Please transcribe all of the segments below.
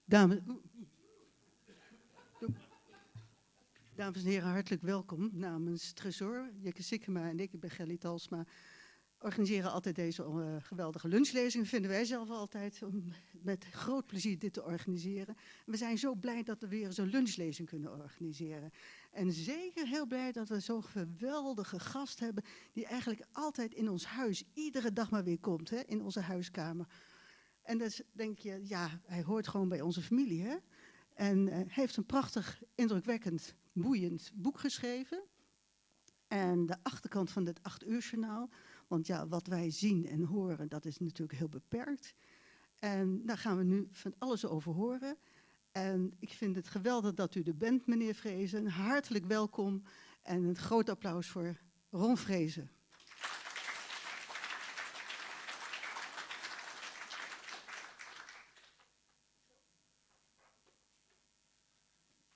Dames, dames en heren, hartelijk welkom namens Tresor. Jekke Sikkema en ik ben Gelly Talsma, organiseren altijd deze geweldige lunchlezing. Vinden wij zelf altijd om met groot plezier dit te organiseren. En we zijn zo blij dat we weer zo'n lunchlezing kunnen organiseren. En zeker heel blij dat we zo'n geweldige gast hebben die eigenlijk altijd in ons huis, iedere dag maar weer komt, hè, in onze huiskamer. En dan denk je, ja, hij hoort gewoon bij onze familie, hè? En heeft een prachtig, indrukwekkend, boeiend boek geschreven. En de achterkant van het 8 uur journaal. Want ja, wat wij zien en horen, dat is natuurlijk heel beperkt. En daar gaan we nu van alles over horen. En ik vind het geweldig dat u er bent, meneer Vrezen. Hartelijk welkom en een groot applaus voor Ron Vrezen.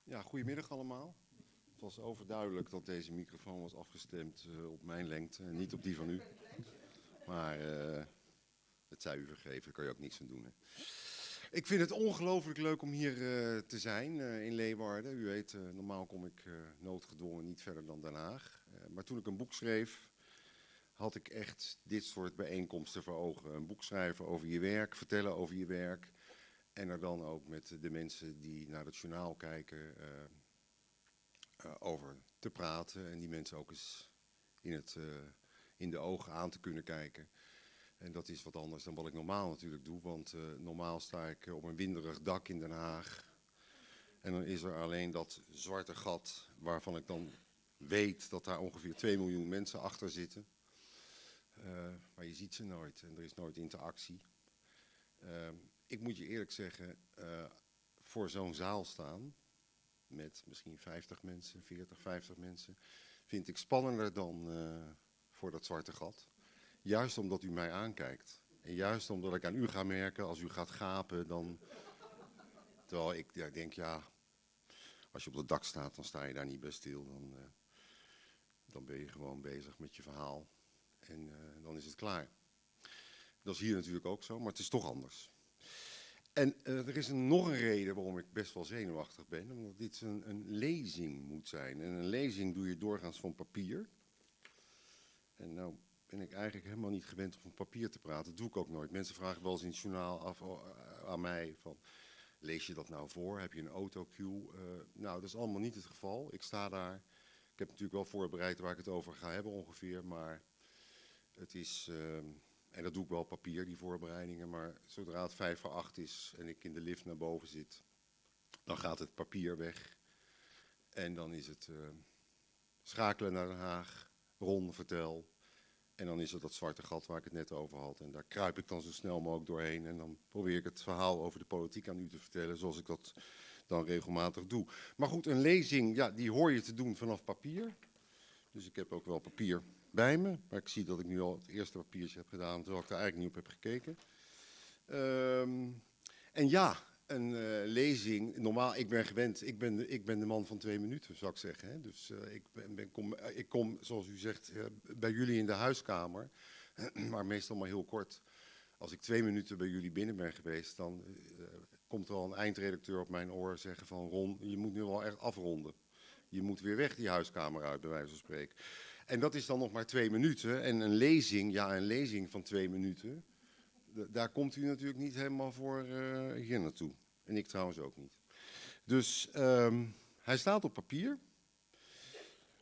Ja, goedemiddag allemaal. Het was overduidelijk dat deze microfoon was afgestemd op mijn lengte en niet op die van u. Maar het zij u vergeven, daar kan je ook niks aan doen. Hè. Ik vind het ongelooflijk leuk om hier te zijn in Leeuwarden. U weet, normaal kom ik noodgedwongen niet verder dan Den Haag. Maar toen ik een boek schreef, had ik echt dit soort bijeenkomsten voor ogen. Een boek schrijven over je werk, vertellen over je werk. En er dan ook met de mensen die naar het journaal kijken over te praten. En die mensen ook eens in de ogen aan te kunnen kijken. En dat is wat anders dan wat ik normaal natuurlijk doe. Want normaal sta ik op een winderig dak in Den Haag. En dan is er alleen dat zwarte gat waarvan ik dan weet dat daar ongeveer 2 miljoen mensen achter zitten. Maar je ziet ze nooit en er is nooit interactie. Ik moet je eerlijk zeggen, voor zo'n zaal staan, met misschien 50 mensen, 40, 50 mensen, vind ik spannender dan voor dat zwarte gat. Juist omdat u mij aankijkt. En juist omdat ik aan u ga merken, als u gaat gapen, dan... Terwijl ik denk, ja, als je op het dak staat, dan sta je daar niet bij stil. Dan ben je gewoon bezig met je verhaal. En dan is het klaar. Dat is hier natuurlijk ook zo, maar het is toch anders. En er is nog een reden waarom ik best wel zenuwachtig ben. Omdat dit een lezing moet zijn. En een lezing doe je doorgaans van papier. En nou ben ik eigenlijk helemaal niet gewend om van papier te praten. Dat doe ik ook nooit. Mensen vragen wel eens in het journaal af aan mij van... Lees je dat nou voor? Heb je een autocue? Nou, dat is allemaal niet het geval. Ik sta daar. Ik heb natuurlijk wel voorbereid waar ik het over ga hebben ongeveer. Maar het is... En dat doe ik wel op papier, die voorbereidingen. Maar zodra het 7:55 is en ik in de lift naar boven zit, dan gaat het papier weg. En dan is het schakelen naar Den Haag, Ron, vertel. En dan is het dat zwarte gat waar ik het net over had. En daar kruip ik dan zo snel mogelijk doorheen. En dan probeer ik het verhaal over de politiek aan u te vertellen, zoals ik dat dan regelmatig doe. Maar goed, een lezing, ja, die hoor je te doen vanaf papier. Dus ik heb ook wel papier bij me. Maar ik zie dat ik nu al het eerste papiertje heb gedaan, terwijl ik daar eigenlijk niet op heb gekeken. En ja, een lezing, normaal, ik ben gewend, ik ben de man van 2 minuten, zou ik zeggen. Hè? Dus ik kom, zoals u zegt, bij jullie in de huiskamer, maar meestal maar heel kort. Als ik 2 minuten bij jullie binnen ben geweest, dan komt er al een eindredacteur op mijn oor zeggen van Ron, je moet nu wel echt afronden. Je moet weer weg die huiskamer uit, bij wijze van spreken. En dat is dan nog maar 2 minuten. En een lezing, ja, een lezing van 2 minuten, daar komt u natuurlijk niet helemaal voor hier naartoe. En ik trouwens ook niet. Dus hij staat op papier.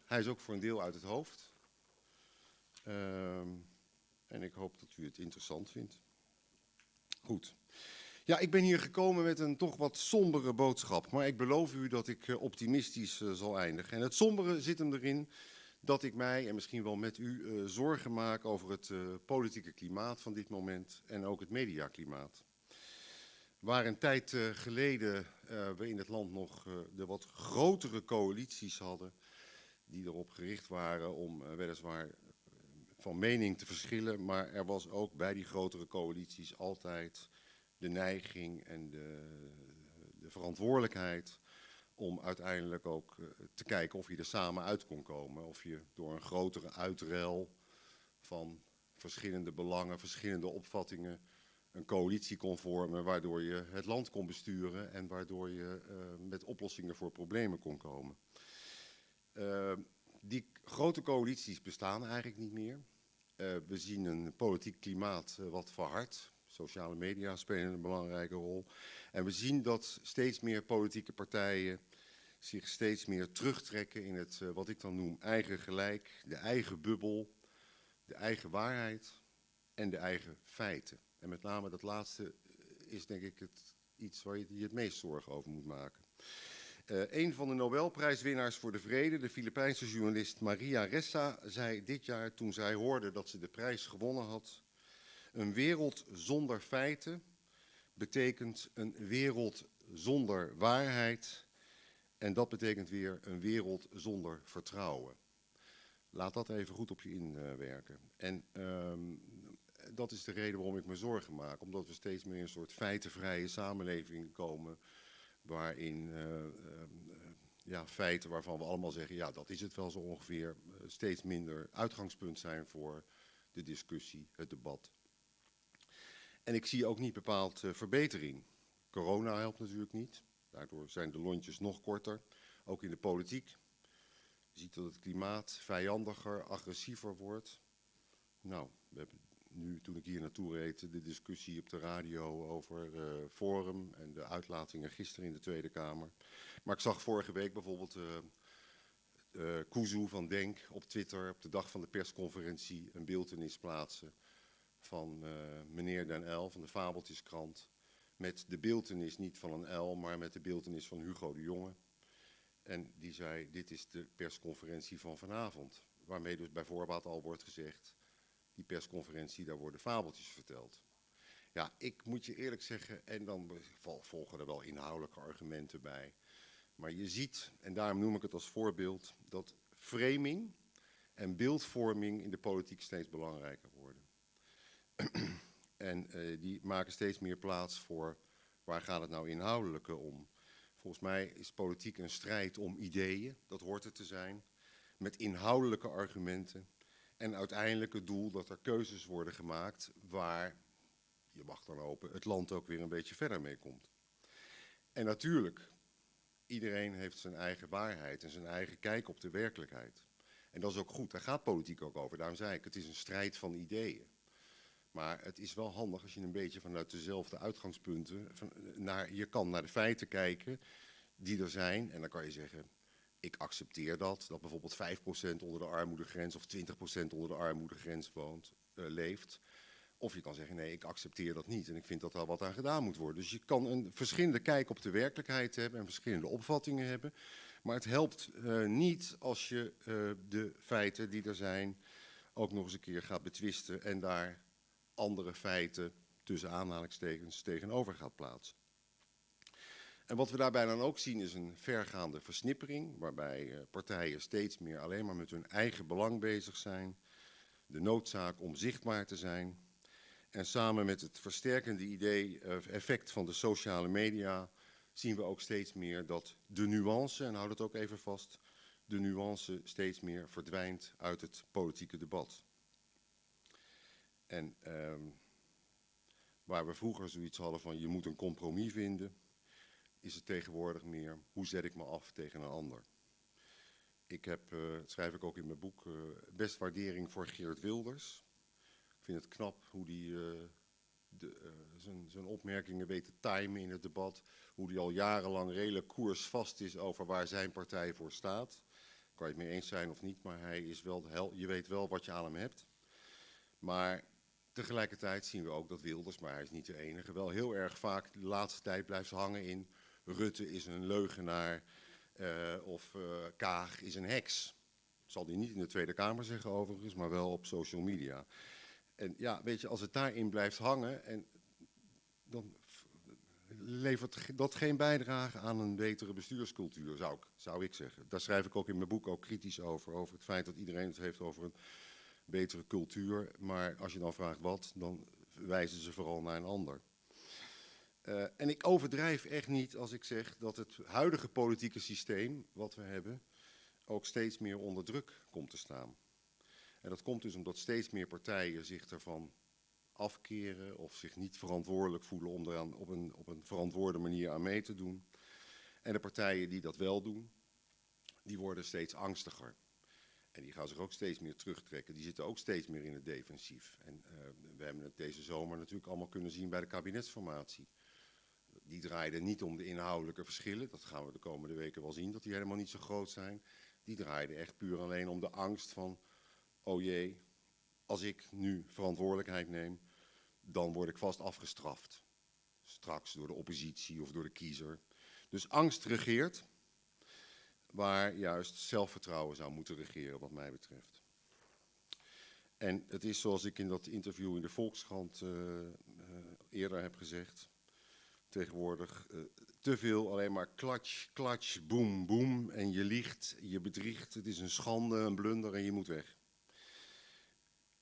Hij is ook voor een deel uit het hoofd. En ik hoop dat u het interessant vindt. Goed. Ja, ik ben hier gekomen met een toch wat sombere boodschap. Maar ik beloof u dat ik optimistisch zal eindigen. En het sombere zit hem erin dat ik mij, en misschien wel met u, zorgen maak over het politieke klimaat van dit moment en ook het mediaklimaat. Waar een tijd geleden we in het land nog de wat grotere coalities hadden, die erop gericht waren om weliswaar van mening te verschillen, maar er was ook bij die grotere coalities altijd de neiging en de verantwoordelijkheid om uiteindelijk ook te kijken of je er samen uit kon komen. Of je door een grotere uitruil van verschillende belangen, verschillende opvattingen een coalitie kon vormen waardoor je het land kon besturen en waardoor je met oplossingen voor problemen kon komen. Die grote coalities bestaan eigenlijk niet meer. We zien een politiek klimaat wat verhardt. Sociale media spelen een belangrijke rol. En we zien dat steeds meer politieke partijen zich steeds meer terugtrekken in het, wat ik dan noem, eigen gelijk, de eigen bubbel, de eigen waarheid en de eigen feiten. En met name dat laatste is denk ik iets waar je het meest zorgen over moet maken. Een van de Nobelprijswinnaars voor de vrede, de Filipijnse journalist Maria Ressa, zei dit jaar toen zij hoorde dat ze de prijs gewonnen had: een wereld zonder feiten betekent een wereld zonder waarheid en dat betekent weer een wereld zonder vertrouwen. Laat dat even goed op je inwerken. En dat is de reden waarom ik me zorgen maak, omdat we steeds meer in een soort feitenvrije samenleving komen waarin feiten waarvan we allemaal zeggen, ja, dat is het wel zo ongeveer, steeds minder uitgangspunt zijn voor de discussie, het debat. En ik zie ook niet bepaald verbetering. Corona helpt natuurlijk niet. Daardoor zijn de lontjes nog korter, ook in de politiek. Je ziet dat het klimaat vijandiger, agressiever wordt. Nou, we hebben nu, toen ik hier naartoe reed, de discussie op de radio over Forum en de uitlatingen gisteren in de Tweede Kamer. Maar ik zag vorige week bijvoorbeeld Kuzu van Denk op Twitter op de dag van de persconferentie een beeltenis plaatsen van meneer Den Uyl van de Fabeltjeskrant. Met de beeltenis niet van een uil, maar met de beeltenis van Hugo de Jonge. En die zei, dit is de persconferentie van vanavond. Waarmee dus bij voorbaat al wordt gezegd, die persconferentie, daar worden fabeltjes verteld. Ja, ik moet je eerlijk zeggen, en dan volgen er wel inhoudelijke argumenten bij. Maar je ziet, en daarom noem ik het als voorbeeld, dat framing en beeldvorming in de politiek steeds belangrijker worden. En die maken steeds meer plaats voor, waar gaat het nou inhoudelijk om? Volgens mij is politiek een strijd om ideeën, dat hoort het te zijn, met inhoudelijke argumenten. En uiteindelijk het doel dat er keuzes worden gemaakt waar, je mag dan hopen, het land ook weer een beetje verder mee komt. En natuurlijk, iedereen heeft zijn eigen waarheid en zijn eigen kijk op de werkelijkheid. En dat is ook goed, daar gaat politiek ook over. Daarom zei ik, het is een strijd van ideeën. Maar het is wel handig als je een beetje vanuit dezelfde uitgangspunten, je kan naar de feiten kijken die er zijn. En dan kan je zeggen, ik accepteer dat bijvoorbeeld 5% onder de armoedegrens of 20% onder de armoedegrens leeft. Of je kan zeggen, nee, ik accepteer dat niet en ik vind dat daar wat aan gedaan moet worden. Dus je kan een verschillende kijk op de werkelijkheid hebben en verschillende opvattingen hebben. Maar het helpt niet als je de feiten die er zijn ook nog eens een keer gaat betwisten en daar andere feiten tussen aanhalingstekens tegenover gaat plaatsen. En wat we daarbij dan ook zien is een vergaande versnippering, waarbij partijen steeds meer alleen maar met hun eigen belang bezig zijn. De noodzaak om zichtbaar te zijn. En samen met het versterkende effect van de sociale media zien we ook steeds meer dat de nuance, en houd het ook even vast, de nuance steeds meer verdwijnt uit het politieke debat. En waar we vroeger zoiets hadden van je moet een compromis vinden, is het tegenwoordig meer hoe zet ik me af tegen een ander. Ik heb, dat schrijf ik ook in mijn boek, best waardering voor Geert Wilders. Ik vind het knap hoe hij zijn opmerkingen weet te timen in het debat. Hoe hij al jarenlang redelijk koersvast is over waar zijn partij voor staat. Kan je het mee eens zijn of niet, maar hij is wel, je weet wel wat je aan hem hebt. Maar tegelijkertijd zien we ook dat Wilders, maar hij is niet de enige, wel heel erg vaak de laatste tijd blijft hangen in Rutte is een leugenaar of Kaag is een heks. Dat zal hij niet in de Tweede Kamer zeggen overigens, maar wel op social media. En ja, weet je, als het daarin blijft hangen, dan levert dat geen bijdrage aan een betere bestuurscultuur, zou ik zeggen. Daar schrijf ik ook in mijn boek ook kritisch over het feit dat iedereen het heeft over een betere cultuur. Maar als je dan vraagt wat, dan wijzen ze vooral naar een ander. En ik overdrijf echt niet als ik zeg dat het huidige politieke systeem wat we hebben ook steeds meer onder druk komt te staan. En dat komt dus omdat steeds meer partijen zich ervan afkeren of zich niet verantwoordelijk voelen om eraan op een verantwoorde manier aan mee te doen. En de partijen die dat wel doen, die worden steeds angstiger. En die gaan zich ook steeds meer terugtrekken. Die zitten ook steeds meer in het defensief. En we hebben het deze zomer natuurlijk allemaal kunnen zien bij de kabinetsformatie. Die draaiden niet om de inhoudelijke verschillen. Dat gaan we de komende weken wel zien, dat die helemaal niet zo groot zijn. Die draaiden echt puur alleen om de angst van, oh jee, als ik nu verantwoordelijkheid neem, dan word ik vast afgestraft. Straks door de oppositie of door de kiezer. Dus angst regeert, waar juist zelfvertrouwen zou moeten regeren, wat mij betreft. En het is zoals ik in dat interview in de Volkskrant eerder heb gezegd, tegenwoordig te veel alleen maar klatsch, klatsch, boem, boem. En je liegt, je bedriegt, het is een schande, een blunder en je moet weg.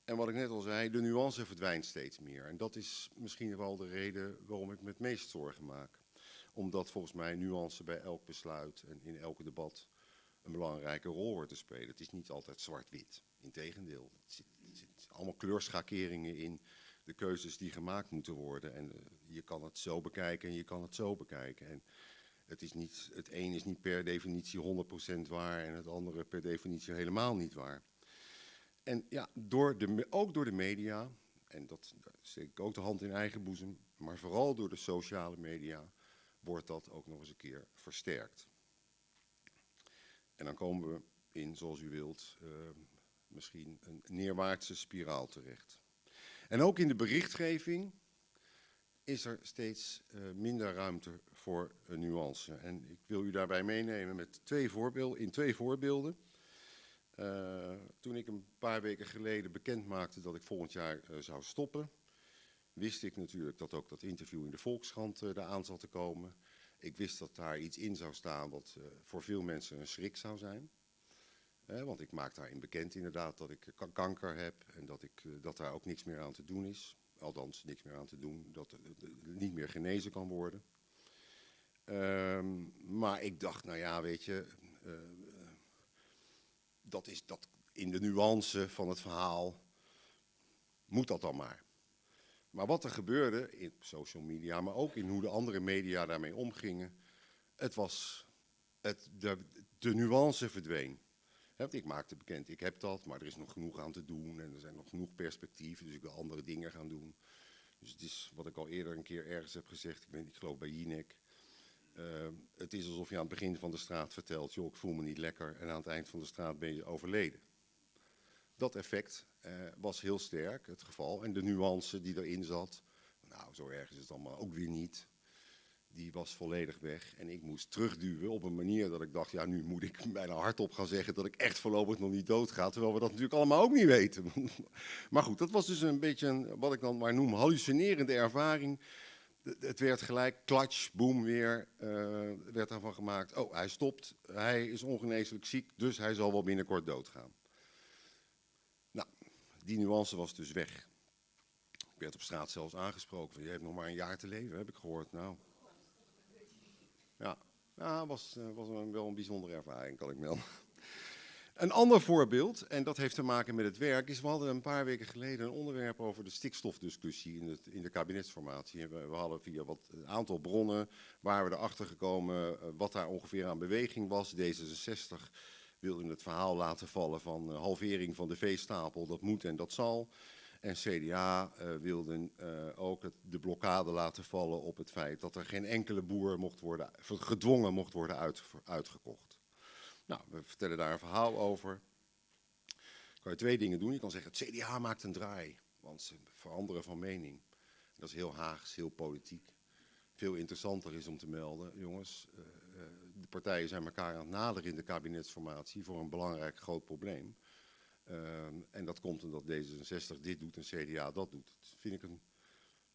En wat ik net al zei, de nuance verdwijnt steeds meer. En dat is misschien wel de reden waarom ik me het meest zorgen maak. Omdat volgens mij nuance bij elk besluit en in elk debat een belangrijke rol wordt te spelen. Het is niet altijd zwart-wit. Integendeel, er zitten allemaal kleurschakeringen in de keuzes die gemaakt moeten worden. En je kan het zo bekijken en je kan het zo bekijken. En het een is niet per definitie 100% waar en het andere per definitie helemaal niet waar. En ja, ook door de media, en dat steek ik ook de hand in eigen boezem, maar vooral door de sociale media wordt dat ook nog eens een keer versterkt. En dan komen we in, zoals u wilt, misschien een neerwaartse spiraal terecht. En ook in de berichtgeving is er steeds minder ruimte voor een nuance. En ik wil u daarbij meenemen met twee voorbeelden. Toen ik een paar weken geleden bekend maakte dat ik volgend jaar zou stoppen, wist ik natuurlijk dat ook dat interview in de Volkskrant eraan zat te komen. Ik wist dat daar iets in zou staan wat voor veel mensen een schrik zou zijn. Want ik maak daarin bekend inderdaad dat ik kanker heb en dat daar ook niks meer aan te doen is. Althans, niks meer aan te doen, dat niet meer genezen kan worden. Maar ik dacht, nou ja, weet je, dat in de nuance van het verhaal moet dat dan maar. Maar wat er gebeurde in social media, maar ook in hoe de andere media daarmee omgingen, de nuance verdween. Want ik maakte bekend, ik heb dat, maar er is nog genoeg aan te doen en er zijn nog genoeg perspectieven, dus ik wil andere dingen gaan doen. Dus het is wat ik al eerder een keer ergens heb gezegd, ik geloof bij Jinek. Het is alsof je aan het begin van de straat vertelt, joh, ik voel me niet lekker en aan het eind van de straat ben je overleden. Dat effect was heel sterk, het geval. En de nuance die erin zat, nou zo erg is het allemaal ook weer niet, die was volledig weg. En ik moest terugduwen op een manier dat ik dacht, ja nu moet ik bijna hardop gaan zeggen dat ik echt voorlopig nog niet doodga. Terwijl we dat natuurlijk allemaal ook niet weten. Maar goed, dat was dus een beetje wat ik dan maar noem hallucinerende ervaring. Het werd gelijk, klatsch, boem weer, werd daarvan gemaakt. Oh, hij stopt, hij is ongeneeslijk ziek, dus hij zal wel binnenkort doodgaan. Nou, die nuance was dus weg. Ik werd op straat zelfs aangesproken van, je hebt nog maar een jaar te leven, heb ik gehoord. Nou, ja, was wel een bijzondere ervaring, kan ik melden. Een ander voorbeeld, en dat heeft te maken met het werk, is we hadden een paar weken geleden een onderwerp over de stikstofdiscussie in de kabinetsformatie. We hadden via een aantal bronnen, waren we erachter gekomen wat daar ongeveer aan beweging was. D66 wilde het verhaal laten vallen van halvering van de veestapel, dat moet en dat zal. En CDA wilde ook de blokkade laten vallen op het feit dat er geen enkele boer gedwongen mocht worden uitgekocht. Nou, we vertellen daar een verhaal over. Kan je twee dingen doen. Je kan zeggen, het CDA maakt een draai, want ze veranderen van mening. Dat is heel Haags, heel politiek. Veel interessanter is om te melden, jongens, de partijen zijn elkaar aan het naderen in de kabinetsformatie voor een belangrijk groot probleem. En dat komt omdat D66 dit doet en CDA dat doet. Dat vind ik een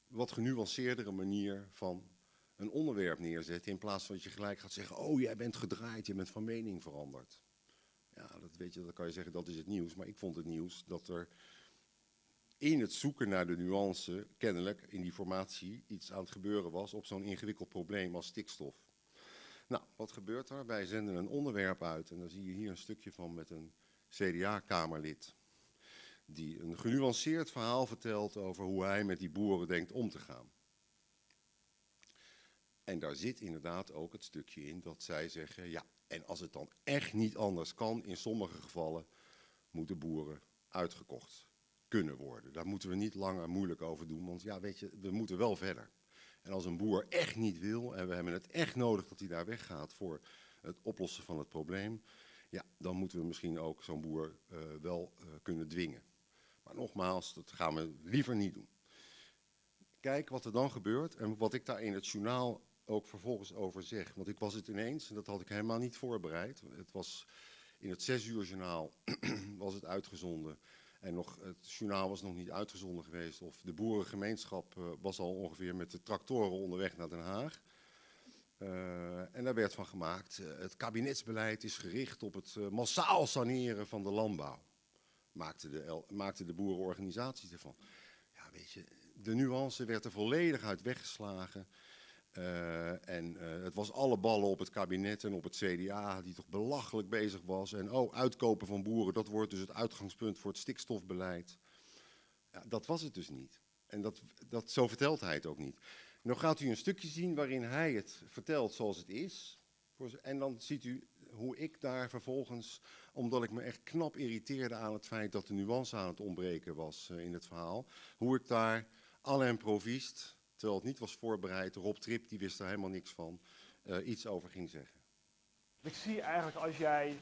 wat genuanceerdere manier van een onderwerp neerzetten, in plaats van dat je gelijk gaat zeggen, oh jij bent gedraaid, je bent van mening veranderd. Ja, dat kan je zeggen, dat is het nieuws. Maar ik vond het nieuws dat er in het zoeken naar de nuance, kennelijk in die formatie, iets aan het gebeuren was op zo'n ingewikkeld probleem als stikstof. Nou, wat gebeurt er? Wij zenden een onderwerp uit en dan zie je hier een stukje van met een CDA-kamerlid. die een genuanceerd verhaal vertelt over hoe hij met die boeren denkt om te gaan. En daar zit inderdaad ook het stukje in dat zij zeggen, ja, en als het dan echt niet anders kan, in sommige gevallen moeten boeren uitgekocht kunnen worden. Daar moeten we niet langer moeilijk over doen, want ja, weet je, we moeten wel verder. En als een boer echt niet wil en we hebben het echt nodig dat hij daar weggaat voor het oplossen van het probleem, ja, dan moeten we misschien ook zo'n boer wel kunnen dwingen. Maar nogmaals, dat gaan we liever niet doen. Kijk wat er dan gebeurt en wat ik daar in het journaal ook vervolgens over zeg. Want ik was het ineens en dat had ik helemaal niet voorbereid. Het was in het 6 uur journaal was het uitgezonden. En het journaal was nog niet uitgezonden geweest. Of de boerengemeenschap was al ongeveer met de tractoren onderweg naar Den Haag. En daar werd van gemaakt, het kabinetsbeleid is gericht op het massaal saneren van de landbouw. Maakten de boerenorganisaties ervan. Ja, weet je, de nuance werd er volledig uit weggeslagen. Het was alle ballen op het kabinet en op het CDA, die toch belachelijk bezig was. En uitkopen van boeren, dat wordt dus het uitgangspunt voor het stikstofbeleid. Ja, dat was het dus niet. En zo vertelt hij het ook niet. Nu gaat u een stukje zien waarin hij het vertelt zoals het is. En dan ziet u hoe ik daar vervolgens, omdat ik me echt knap irriteerde aan het feit dat de nuance aan het ontbreken was in het verhaal, hoe ik daar à l'improviste, terwijl het niet was voorbereid, Rob Trip, die wist er helemaal niks van, iets over ging zeggen. Ik zie eigenlijk als jij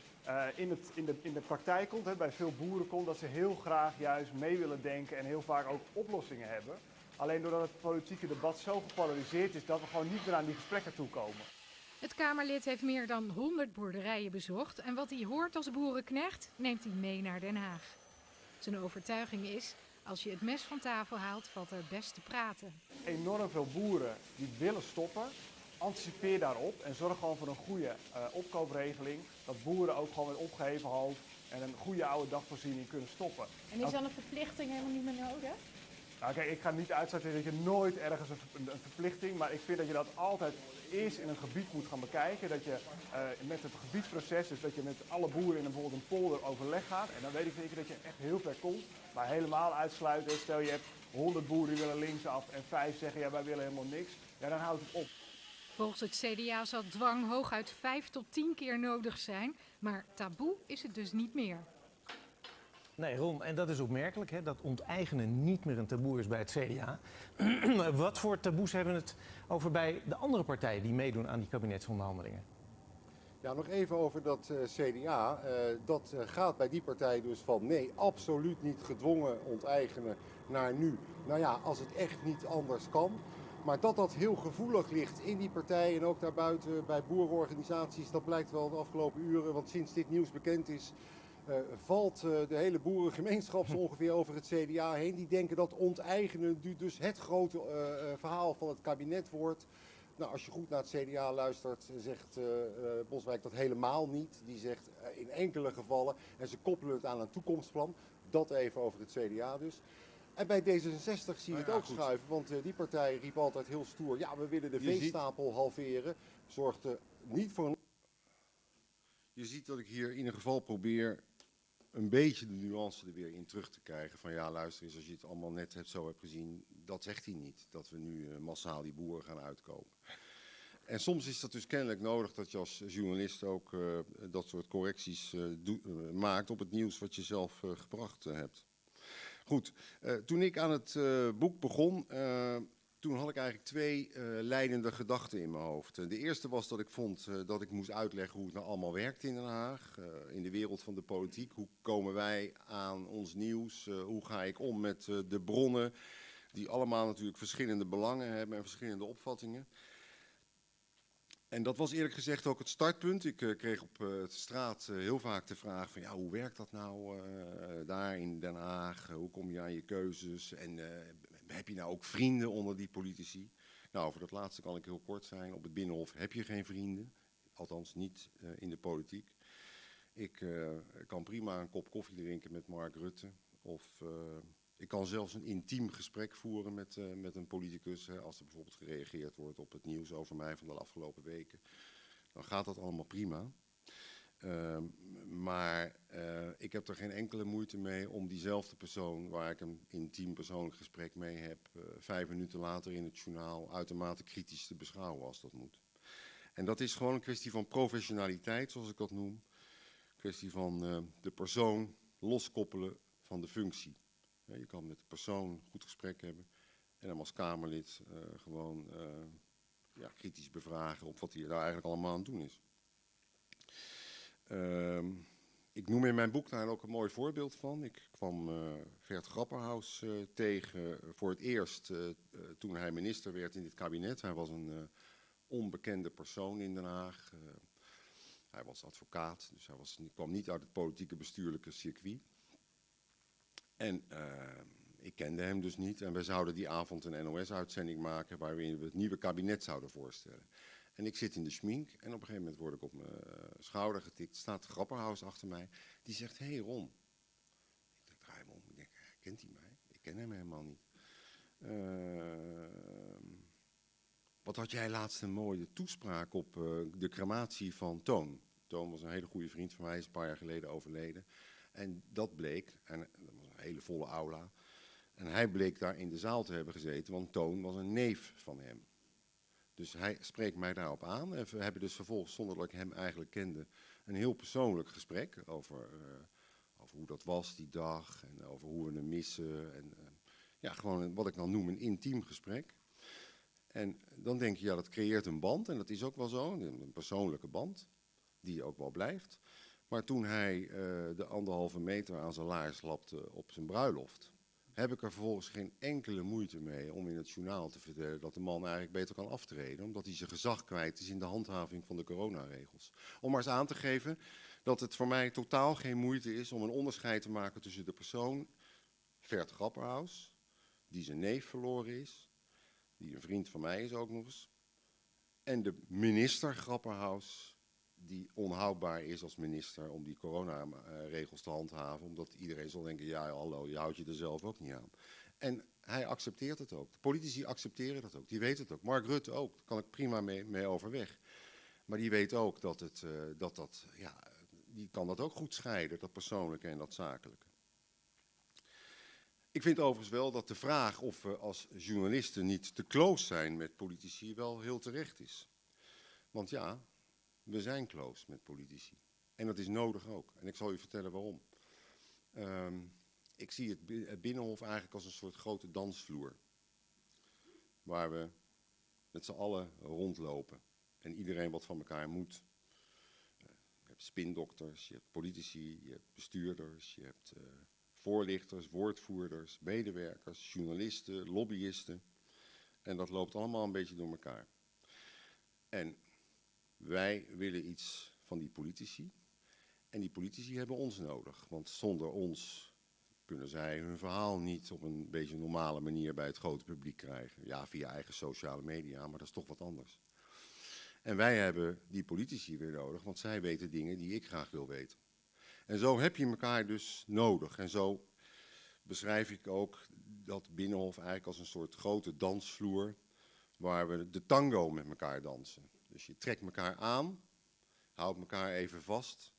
in de praktijk komt, bij veel boeren komt, dat ze heel graag juist mee willen denken en heel vaak ook oplossingen hebben. Alleen doordat het politieke debat zo gepolariseerd is dat we gewoon niet meer aan die gesprekken toekomen. Het Kamerlid heeft meer dan 100 boerderijen bezocht en wat hij hoort als boerenknecht neemt hij mee naar Den Haag. Zijn overtuiging is, als je het mes van tafel haalt, valt er best te praten. Enorm veel boeren die willen stoppen, anticipeer daarop en zorg gewoon voor een goede opkoopregeling. Dat boeren ook gewoon met opgeheven hoofd en een goede oude dagvoorziening kunnen stoppen. En is dan een verplichting helemaal niet meer nodig? Nou kijk, ik ga niet uitsluiten dat je nooit ergens een verplichting, maar ik vind dat je dat altijd eerst in een gebied moet gaan bekijken. Dat je met het gebiedsproces, dus dat je met alle boeren in bijvoorbeeld een polder overleg gaat. En dan weet ik zeker dat je echt heel ver komt. Maar helemaal uitsluiten, stel je hebt 100 boeren die willen linksaf en 5 zeggen ja wij willen helemaal niks. Ja, dan houdt het op. Volgens het CDA zal dwang hooguit 5 tot 10 keer nodig zijn, maar taboe is het dus niet meer. Nee, Ron, en dat is opmerkelijk, hè, dat onteigenen niet meer een taboe is bij het CDA. Wat voor taboes hebben we het over bij de andere partijen die meedoen aan die kabinetsonderhandelingen? Ja, nog even over dat CDA. Dat gaat bij die partij dus van nee, absoluut niet gedwongen onteigenen naar nu. Nou ja, als het echt niet anders kan. Maar dat heel gevoelig ligt in die partij en ook daarbuiten bij boerenorganisaties, dat blijkt wel de afgelopen uren. Want sinds dit nieuws bekend is, valt de hele boerengemeenschap zo ongeveer over het CDA heen. Die denken dat onteigenen nu dus het grote verhaal van het kabinet wordt. Nou, als je goed naar het CDA luistert, zegt Boswijk dat helemaal niet. Die zegt in enkele gevallen, en ze koppelen het aan een toekomstplan. Dat even over het CDA dus. En bij D66 zie je het ook schuiven, want die partij riep altijd heel stoer, ja, we willen de veestapel halveren. Zorgde niet voor een... Je ziet dat ik hier in ieder geval probeer een beetje de nuance er weer in terug te krijgen. Van ja, luister eens, als je het allemaal net zo hebt gezien, dat zegt hij niet. Dat we nu massaal die boeren gaan uitkopen. En soms is dat dus kennelijk nodig dat je als journalist ook dat soort correcties maakt op het nieuws wat je zelf gebracht hebt. Goed, toen ik aan het boek begon, toen had ik eigenlijk 2 leidende gedachten in mijn hoofd. De eerste was dat ik vond dat ik moest uitleggen hoe het nou allemaal werkt in Den Haag. In de wereld van de politiek. Hoe komen wij aan ons nieuws? Hoe ga ik om met de bronnen? Die allemaal natuurlijk verschillende belangen hebben en verschillende opvattingen. En dat was eerlijk gezegd ook het startpunt. Ik kreeg op de straat heel vaak de vraag van ja, hoe werkt dat nou daar in Den Haag? Hoe kom je aan je keuzes? En heb je nou ook vrienden onder die politici? Nou, over dat laatste kan ik heel kort zijn. Op het Binnenhof heb je geen vrienden. Althans niet in de politiek. Ik kan prima een kop koffie drinken met Mark Rutte. Of ik kan zelfs een intiem gesprek voeren met een politicus. Als er bijvoorbeeld gereageerd wordt op het nieuws over mij van de afgelopen weken. Dan gaat dat allemaal prima. Maar ik heb er geen enkele moeite mee om diezelfde persoon, waar ik een intiem persoonlijk gesprek mee heb, 5 minuten later in het journaal uitermate kritisch te beschouwen als dat moet. En dat is gewoon een kwestie van professionaliteit, zoals ik dat noem. Een kwestie van de persoon loskoppelen van de functie. Je kan met de persoon goed gesprek hebben en hem als Kamerlid gewoon kritisch bevragen op wat hij daar eigenlijk allemaal aan het doen is. Ik noem in mijn boek daar ook een mooi voorbeeld van. Ik kwam Gert Grapperhaus tegen voor het eerst toen hij minister werd in dit kabinet. Hij was een onbekende persoon in Den Haag. Hij was advocaat, dus hij kwam niet uit het politieke bestuurlijke circuit. En ik kende hem dus niet. En wij zouden die avond een NOS-uitzending maken waarin we het nieuwe kabinet zouden voorstellen. En ik zit in de schmink en op een gegeven moment word ik op mijn schouder getikt. Staat Grapperhaus achter mij. Die zegt, hey Ron. Ik draai me om. Ik denk, kent hij mij? Ik ken hem helemaal niet. Wat had jij laatst een mooie toespraak op de crematie van Toon. Toon was een hele goede vriend van mij. Hij is een paar jaar geleden overleden. En dat bleek, en dat was een hele volle aula. En hij bleek daar in de zaal te hebben gezeten, want Toon was een neef van hem. Dus hij spreekt mij daarop aan. En we hebben dus vervolgens, zonder dat ik hem eigenlijk kende, een heel persoonlijk gesprek over hoe dat was die dag. En over hoe we hem missen. En gewoon wat ik dan noem een intiem gesprek. En dan denk je, ja, dat creëert een band. En dat is ook wel zo, een persoonlijke band. Die ook wel blijft. Maar toen hij de 1,5 meter aan zijn laars lapte op zijn bruiloft, heb ik er vervolgens geen enkele moeite mee om in het journaal te vertellen dat de man eigenlijk beter kan aftreden, omdat hij zijn gezag kwijt is in de handhaving van de coronaregels. Om maar eens aan te geven dat het voor mij totaal geen moeite is om een onderscheid te maken tussen de persoon Gert Grapperhaus, die zijn neef verloren is, die een vriend van mij is ook nog eens, en de minister Grapperhaus, die onhoudbaar is als minister om die coronaregels te handhaven, omdat iedereen zal denken, ja hallo, je houdt je er zelf ook niet aan. En hij accepteert het ook. De politici accepteren dat ook, die weten het ook. Mark Rutte ook, daar kan ik prima mee overweg. Maar die weet ook die kan dat ook goed scheiden, dat persoonlijke en dat zakelijke. Ik vind overigens wel dat de vraag of we als journalisten niet te close zijn met politici wel heel terecht is. Want ja, we zijn close met politici. En dat is nodig ook. En ik zal u vertellen waarom. Ik zie het Binnenhof eigenlijk als een soort grote dansvloer. Waar we met z'n allen rondlopen. En iedereen wat van elkaar moet. Je hebt spindokters, je hebt politici, je hebt bestuurders, je hebt voorlichters, woordvoerders, medewerkers, journalisten, lobbyisten. En dat loopt allemaal een beetje door elkaar. En wij willen iets van die politici. En die politici hebben ons nodig. Want zonder ons kunnen zij hun verhaal niet op een beetje normale manier bij het grote publiek krijgen. Ja, via eigen sociale media, maar dat is toch wat anders. En wij hebben die politici weer nodig, want zij weten dingen die ik graag wil weten. En zo heb je elkaar dus nodig. En zo beschrijf ik ook dat Binnenhof eigenlijk als een soort grote dansvloer, waar we de tango met elkaar dansen. Dus je trekt elkaar aan, houdt elkaar even vast.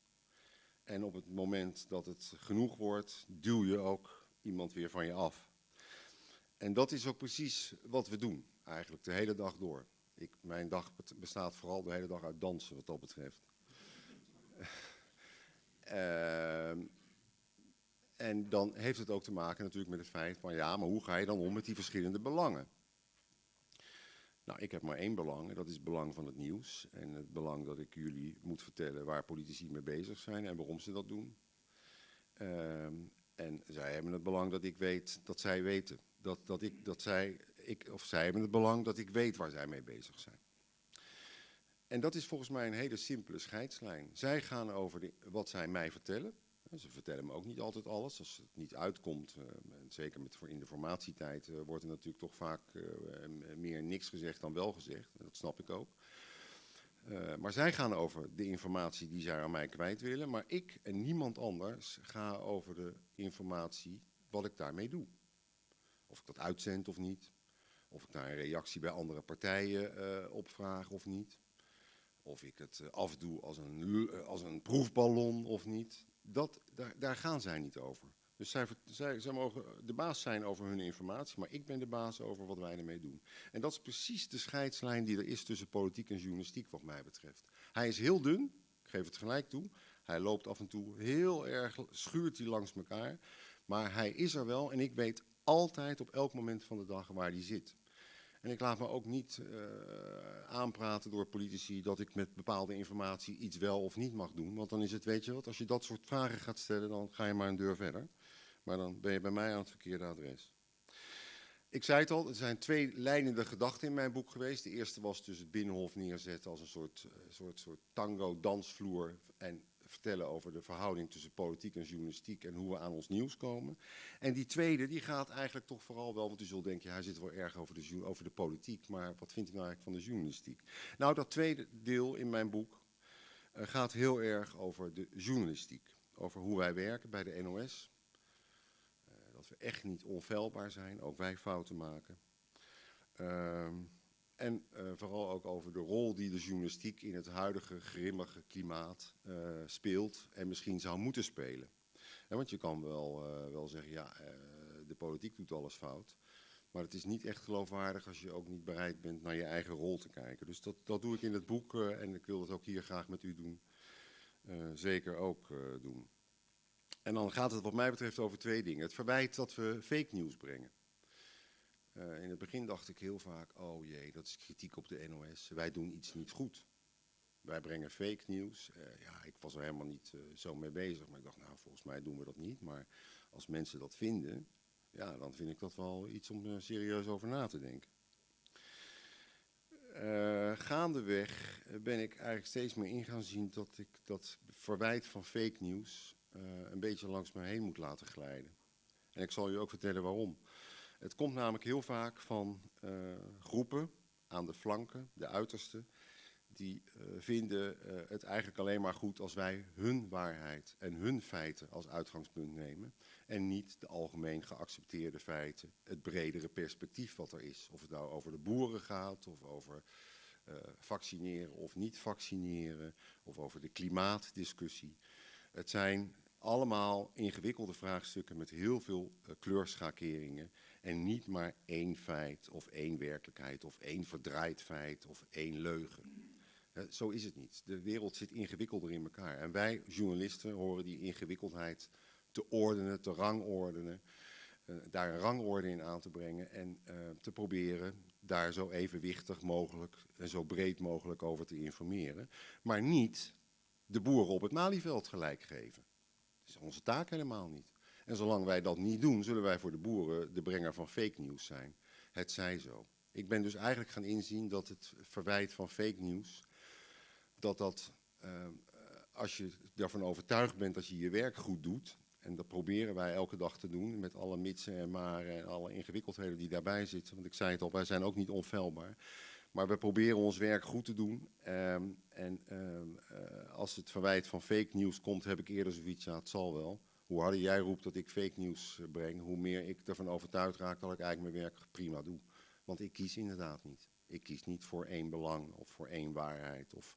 En op het moment dat het genoeg wordt, duw je ook iemand weer van je af. En dat is ook precies wat we doen, eigenlijk de hele dag door. Mijn dag bestaat vooral de hele dag uit dansen, wat dat betreft. En dan heeft het ook te maken natuurlijk met het feit van, ja, maar hoe ga je dan om met die verschillende belangen? Nou, ik heb maar één belang en dat is het belang van het nieuws. En het belang dat ik jullie moet vertellen waar politici mee bezig zijn en waarom ze dat doen. En zij hebben het belang dat ik weet dat zij weten. Zij hebben het belang dat ik weet waar zij mee bezig zijn. En dat is volgens mij een hele simpele scheidslijn. Zij gaan over wat zij mij vertellen. Ze vertellen me ook niet altijd alles. Als het niet uitkomt, zeker in de formatietijd, wordt er natuurlijk toch vaak meer niks gezegd dan wel gezegd. Dat snap ik ook. Maar zij gaan over de informatie die zij aan mij kwijt willen. Maar ik en niemand anders ga over de informatie wat ik daarmee doe. Of ik dat uitzend of niet. Of ik daar een reactie bij andere partijen op vraag of niet. of ik het afdoe als een proefballon of niet. Daar gaan zij niet over. Dus zij mogen de baas zijn over hun informatie, maar ik ben de baas over wat wij ermee doen. En dat is precies de scheidslijn die er is tussen politiek en journalistiek wat mij betreft. Hij is heel dun, ik geef het gelijk toe. Hij loopt af en toe heel erg, schuurt hij langs elkaar. Maar hij is er wel en ik weet altijd op elk moment van de dag waar hij zit. En ik laat me ook niet aanpraten door politici dat ik met bepaalde informatie iets wel of niet mag doen. Want dan is het, weet je wat, als je dat soort vragen gaat stellen, dan ga je maar een deur verder. Maar dan ben je bij mij aan het verkeerde adres. Ik zei het al, er zijn 2 leidende gedachten in mijn boek geweest. De eerste was dus het Binnenhof neerzetten als een soort tango-dansvloer en vertellen over de verhouding tussen politiek en journalistiek en hoe we aan ons nieuws komen. En die tweede, die gaat eigenlijk toch vooral wel, want u zult denken, ja, hij zit wel erg over de politiek, maar wat vindt u nou eigenlijk van de journalistiek? Nou, dat tweede deel in mijn boek gaat heel erg over de journalistiek. Over hoe wij werken bij de NOS. Dat we echt niet onfeilbaar zijn, ook wij fouten maken. En vooral ook over de rol die de journalistiek in het huidige grimmige klimaat speelt en misschien zou moeten spelen. Want je kan wel zeggen, ja, de politiek doet alles fout. Maar het is niet echt geloofwaardig als je ook niet bereid bent naar je eigen rol te kijken. Dus dat doe ik in het boek en ik wil het ook hier graag met u doen. Zeker ook doen. En dan gaat het wat mij betreft over 2 dingen. Het verwijt dat we fake news brengen. In het begin dacht ik heel vaak, oh jee, dat is kritiek op de NOS. Wij doen iets niet goed. Wij brengen fake nieuws. Ja, ik was er helemaal niet zo mee bezig. Maar ik dacht, nou, volgens mij doen we dat niet. Maar als mensen dat vinden, ja, dan vind ik dat wel iets om serieus over na te denken. Gaandeweg ben ik eigenlijk steeds meer in gaan zien dat ik dat verwijt van fake nieuws een beetje langs me heen moet laten glijden. En ik zal u ook vertellen waarom. Het komt namelijk heel vaak van groepen aan de flanken, de uitersten, die vinden het eigenlijk alleen maar goed als wij hun waarheid en hun feiten als uitgangspunt nemen. En niet de algemeen geaccepteerde feiten, het bredere perspectief wat er is. Of het nou over de boeren gaat, of over vaccineren of niet vaccineren, of over de klimaatdiscussie. Het zijn allemaal ingewikkelde vraagstukken met heel veel kleurschakeringen. En niet maar 1 feit of 1 werkelijkheid of 1 verdraaid feit of 1 leugen. Zo is het niet. De wereld zit ingewikkelder in elkaar. En wij journalisten horen die ingewikkeldheid te ordenen, te rangordenen. Daar een rangorde in aan te brengen en te proberen daar zo evenwichtig mogelijk en zo breed mogelijk over te informeren. Maar niet de boeren op het Malieveld gelijk geven. Dat is onze taak helemaal niet. En zolang wij dat niet doen, zullen wij voor de boeren de brenger van fake news zijn. Het zij zo. Ik ben dus eigenlijk gaan inzien dat het verwijt van fake news, als je ervan overtuigd bent dat je je werk goed doet, en dat proberen wij elke dag te doen, met alle mitsen en maren en alle ingewikkeldheden die daarbij zitten. Want ik zei het al, wij zijn ook niet onfeilbaar. Maar we proberen ons werk goed te doen. Als het verwijt van fake news komt, heb ik eerder zoiets, ja, het zal wel. Hoe harder jij roept dat ik fake news breng, hoe meer ik ervan overtuigd raak dat ik eigenlijk mijn werk prima doe. Want ik kies inderdaad niet. Ik kies niet voor 1 belang of voor 1 waarheid of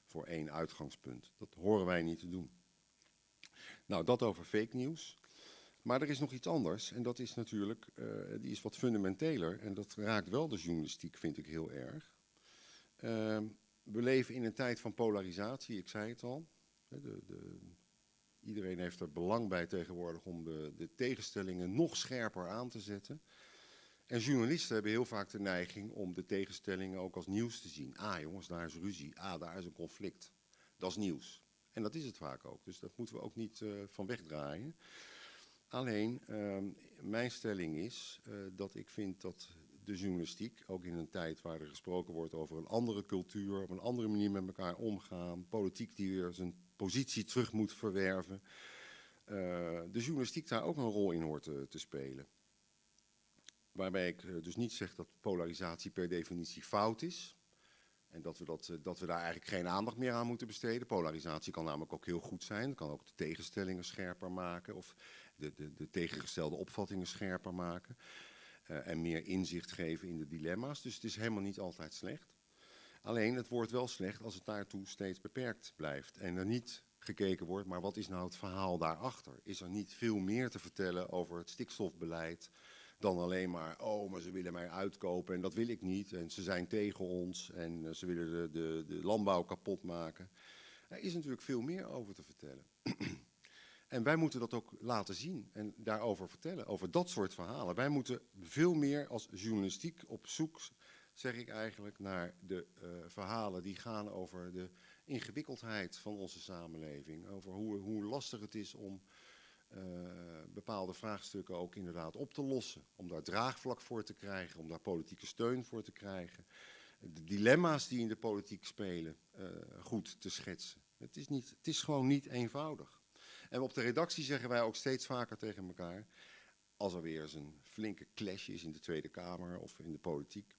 voor 1 uitgangspunt. Dat horen wij niet te doen. Nou, dat over fake news. Maar er is nog iets anders en dat is natuurlijk, die is wat fundamenteler en dat raakt wel de journalistiek, vind ik heel erg. We leven in een tijd van polarisatie, ik zei het al. Iedereen heeft er belang bij tegenwoordig om de tegenstellingen nog scherper aan te zetten. En journalisten hebben heel vaak de neiging om de tegenstellingen ook als nieuws te zien. Ah jongens, daar is ruzie. Ah, daar is een conflict. Dat is nieuws. En dat is het vaak ook. Dus dat moeten we ook niet van wegdraaien. Alleen, mijn stelling is dat ik vind dat de journalistiek, ook in een tijd waar er gesproken wordt over een andere cultuur, op een andere manier met elkaar omgaan, politiek die weer zijn positie terug moet verwerven, de journalistiek daar ook een rol in hoort te spelen. Waarbij ik dus niet zeg dat polarisatie per definitie fout is. En dat we daar eigenlijk geen aandacht meer aan moeten besteden. Polarisatie kan namelijk ook heel goed zijn. Het kan ook de tegenstellingen scherper maken. Of de tegengestelde opvattingen scherper maken. En meer inzicht geven in de dilemma's. Dus het is helemaal niet altijd slecht. Alleen het wordt wel slecht als het daartoe steeds beperkt blijft. En er niet gekeken wordt, maar wat is nou het verhaal daarachter? Is er niet veel meer te vertellen over het stikstofbeleid dan alleen maar, oh, maar ze willen mij uitkopen en dat wil ik niet. En ze zijn tegen ons en ze willen de landbouw kapot maken. Er is natuurlijk veel meer over te vertellen. En wij moeten dat ook laten zien en daarover vertellen, over dat soort verhalen. Wij moeten veel meer als journalistiek op zoek, zeg ik eigenlijk, naar de verhalen die gaan over de ingewikkeldheid van onze samenleving. Over hoe lastig het is om bepaalde vraagstukken ook inderdaad op te lossen. Om daar draagvlak voor te krijgen, om daar politieke steun voor te krijgen. De dilemma's die in de politiek spelen goed te schetsen. Het is gewoon niet eenvoudig. En op de redactie zeggen wij ook steeds vaker tegen elkaar, als er weer eens een flinke clash is in de Tweede Kamer of in de politiek.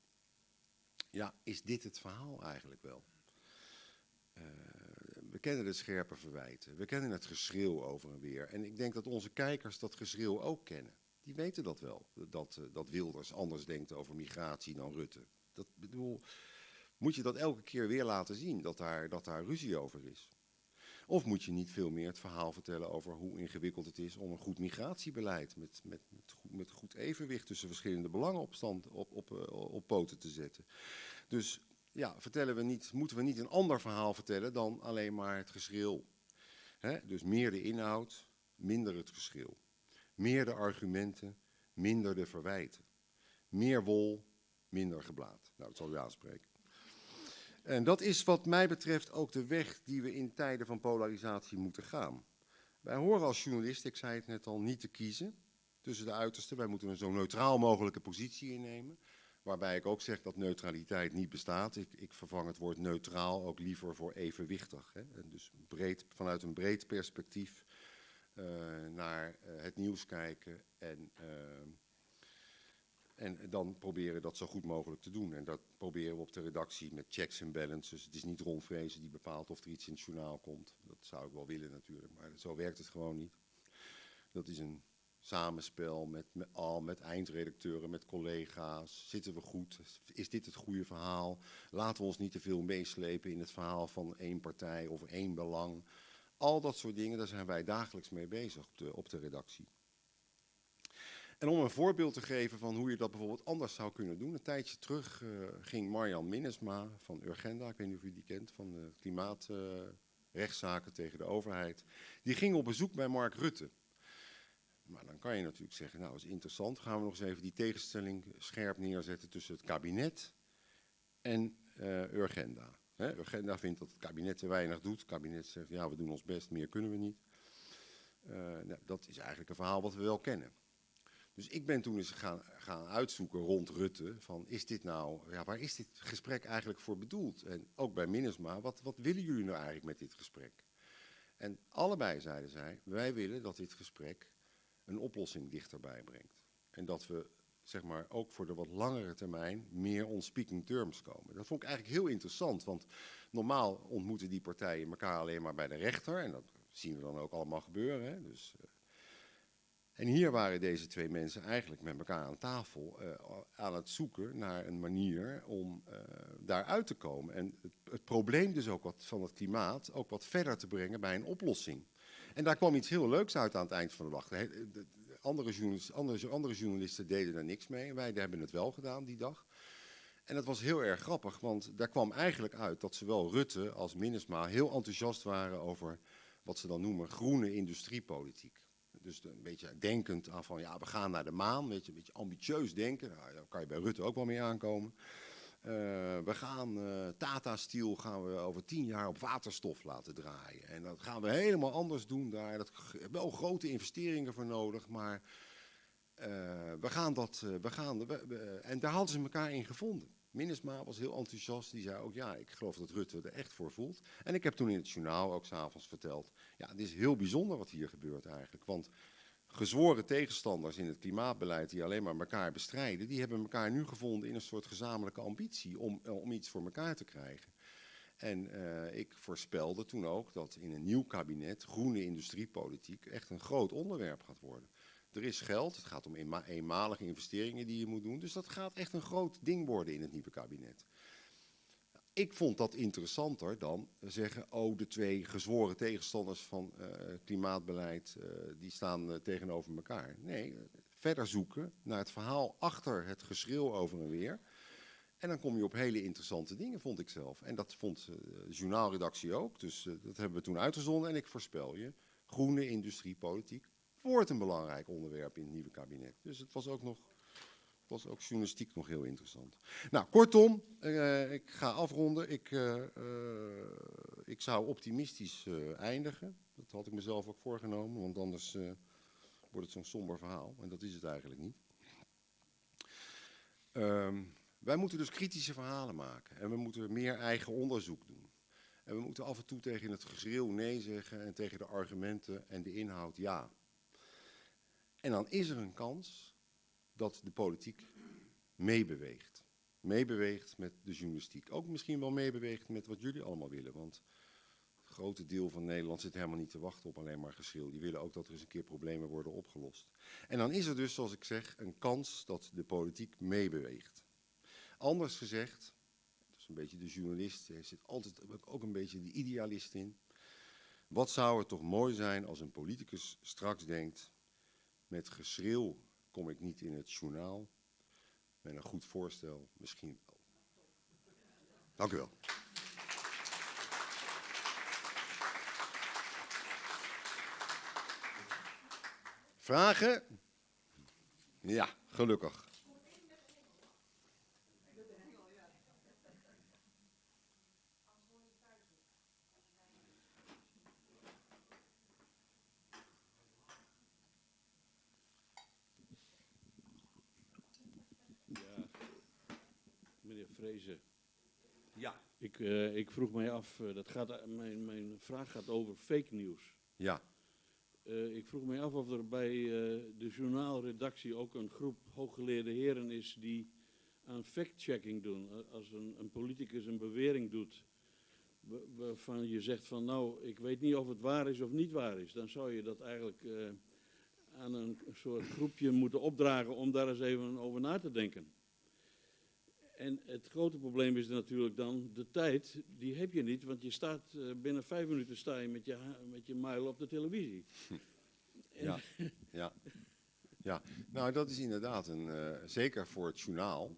Ja, is dit het verhaal eigenlijk wel? We kennen de scherpe verwijten, we kennen het geschreeuw over en weer. En ik denk dat onze kijkers dat geschreeuw ook kennen. Die weten dat wel, dat Wilders anders denkt over migratie dan Rutte. Moet je dat elke keer weer laten zien, dat daar ruzie over is? Of moet je niet veel meer het verhaal vertellen over hoe ingewikkeld het is om een goed migratiebeleid met goed evenwicht tussen verschillende belangen op poten te zetten? Dus ja, moeten we niet een ander verhaal vertellen dan alleen maar het geschreeuw. Dus meer de inhoud, minder het geschreeuw. Meer de argumenten, minder de verwijten. Meer wol, minder geblaad. Nou, dat zal u aanspreken. En dat is wat mij betreft ook de weg die we in tijden van polarisatie moeten gaan. Wij horen als journalist, ik zei het net al, niet te kiezen tussen de uitersten. Wij moeten een zo neutraal mogelijke positie innemen. Waarbij ik ook zeg dat neutraliteit niet bestaat. Ik vervang het woord neutraal ook liever voor evenwichtig. En dus vanuit een breed perspectief naar het nieuws kijken en dan proberen dat zo goed mogelijk te doen. En dat proberen we op de redactie met checks en balances. Het is niet Ron Vrezen die bepaalt of er iets in het journaal komt. Dat zou ik wel willen natuurlijk, maar zo werkt het gewoon niet. Dat is een samenspel met eindredacteuren, met collega's. Zitten we goed? Is dit het goede verhaal? Laten we ons niet te veel meeslepen in het verhaal van één partij of één belang. Al dat soort dingen, daar zijn wij dagelijks mee bezig op de redactie. En om een voorbeeld te geven van hoe je dat bijvoorbeeld anders zou kunnen doen. Een tijdje terug ging Marjan Minnesma van Urgenda, ik weet niet of u die kent, van de klimaatrechtszaken tegen de overheid. Die ging op bezoek bij Mark Rutte. Maar dan kan je natuurlijk zeggen, nou dat is interessant. Gaan we nog eens even die tegenstelling scherp neerzetten tussen het kabinet en Urgenda. Urgenda vindt dat het kabinet te weinig doet. Het kabinet zegt, ja we doen ons best, meer kunnen we niet. Nou, dat is eigenlijk een verhaal wat we wel kennen. Dus ik ben toen eens gaan uitzoeken rond Rutte, van is dit nou, ja, waar is dit gesprek eigenlijk voor bedoeld? En ook bij Minnesma, wat willen jullie nou eigenlijk met dit gesprek? En allebei zeiden zij, wij willen dat dit gesprek een oplossing dichterbij brengt. En dat we, zeg maar, ook voor de wat langere termijn meer on speaking terms komen. Dat vond ik eigenlijk heel interessant, want normaal ontmoeten die partijen elkaar alleen maar bij de rechter. En dat zien we dan ook allemaal gebeuren, hè? Dus... En hier waren deze twee mensen eigenlijk met elkaar aan tafel aan het zoeken naar een manier om daaruit te komen. En het probleem dus ook van het klimaat ook wat verder te brengen bij een oplossing. En daar kwam iets heel leuks uit aan het eind van de dag. Andere journalisten deden er niks mee. Wij hebben het wel gedaan die dag. En dat was heel erg grappig, want daar kwam eigenlijk uit dat zowel Rutte als Minnesma heel enthousiast waren over wat ze dan noemen groene industriepolitiek. Dus een beetje denkend aan van, ja, we gaan naar de maan, een beetje ambitieus denken. Nou, daar kan je bij Rutte ook wel mee aankomen. We gaan Tata Steel gaan we over 10 jaar op waterstof laten draaien. En dat gaan we helemaal anders doen daar. Dat wel grote investeringen voor nodig, maar en daar hadden ze elkaar in gevonden. Minnesma was heel enthousiast. Die zei ook, ja, ik geloof dat Rutte er echt voor voelt. En ik heb toen in het journaal ook 's avonds verteld, ja, het is heel bijzonder wat hier gebeurt eigenlijk. Want gezworen tegenstanders in het klimaatbeleid die alleen maar elkaar bestrijden, die hebben elkaar nu gevonden in een soort gezamenlijke ambitie om iets voor elkaar te krijgen. En ik voorspelde toen ook dat in een nieuw kabinet groene industriepolitiek echt een groot onderwerp gaat worden. Er is geld, het gaat om eenmalige investeringen die je moet doen. Dus dat gaat echt een groot ding worden in het nieuwe kabinet. ik vond dat interessanter dan zeggen, de 2 gezworen tegenstanders van klimaatbeleid, die staan tegenover elkaar. Nee, verder zoeken naar het verhaal achter het geschreeuw over en weer. En dan kom je op hele interessante dingen, vond ik zelf. En dat vond de journaalredactie ook. Dus dat hebben we toen uitgezonden. En ik voorspel je, groene industriepolitiek wordt een belangrijk onderwerp in het nieuwe kabinet. Dus het was ook journalistiek nog heel interessant. Nou, kortom, ik ga afronden. Ik zou optimistisch eindigen. Dat had ik mezelf ook voorgenomen, want anders wordt het zo'n somber verhaal. En dat is het eigenlijk niet. Wij moeten dus kritische verhalen maken. En we moeten meer eigen onderzoek doen. En we moeten af en toe tegen het geschreeuw nee zeggen en tegen de argumenten en de inhoud ja. En dan is er een kans dat de politiek meebeweegt. Meebeweegt met de journalistiek. Ook misschien wel meebeweegt met wat jullie allemaal willen. Want het grote deel van Nederland zit helemaal niet te wachten op alleen maar geschreeuw. Die willen ook dat er eens een keer problemen worden opgelost. En dan is er dus, zoals ik zeg, een kans dat de politiek meebeweegt. Anders gezegd, dat is een beetje de journalist, er zit altijd ook een beetje de idealist in. Wat zou het toch mooi zijn als een politicus straks denkt, met geschreeuw kom ik niet in het journaal, met een goed voorstel misschien wel. Dank u wel. Vragen? Ja, gelukkig. Meneer Vrezen. Ja. Ik vroeg mij af, mijn vraag gaat over fake news. Ja. Ik vroeg mij af of er bij de journaalredactie ook een groep hooggeleerde heren is die aan fact-checking doen. Als een politicus een bewering doet waarvan je zegt van nou, ik weet niet of het waar is of niet waar is. Dan zou je dat eigenlijk aan een soort groepje moeten opdragen om daar eens even over na te denken. En het grote probleem is natuurlijk dan de tijd, die heb je niet, want je staat binnen 5 minuten sta je met je muil op de televisie. Ja, ja. Ja, nou dat is inderdaad zeker voor het journaal.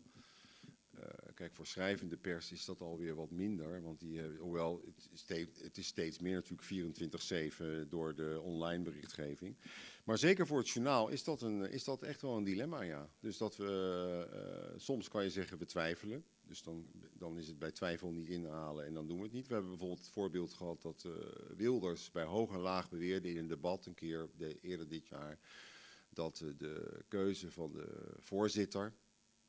Kijk, voor schrijvende pers is dat alweer wat minder, want hoewel het is steeds meer natuurlijk 24/7 door de online berichtgeving. Maar zeker voor het journaal is dat echt wel een dilemma, ja. Dus dat we, soms kan je zeggen we twijfelen, dus dan is het bij twijfel niet inhalen en dan doen we het niet. We hebben bijvoorbeeld het voorbeeld gehad dat Wilders bij hoog en laag beweerde in een debat een keer eerder dit jaar, dat de keuze van de voorzitter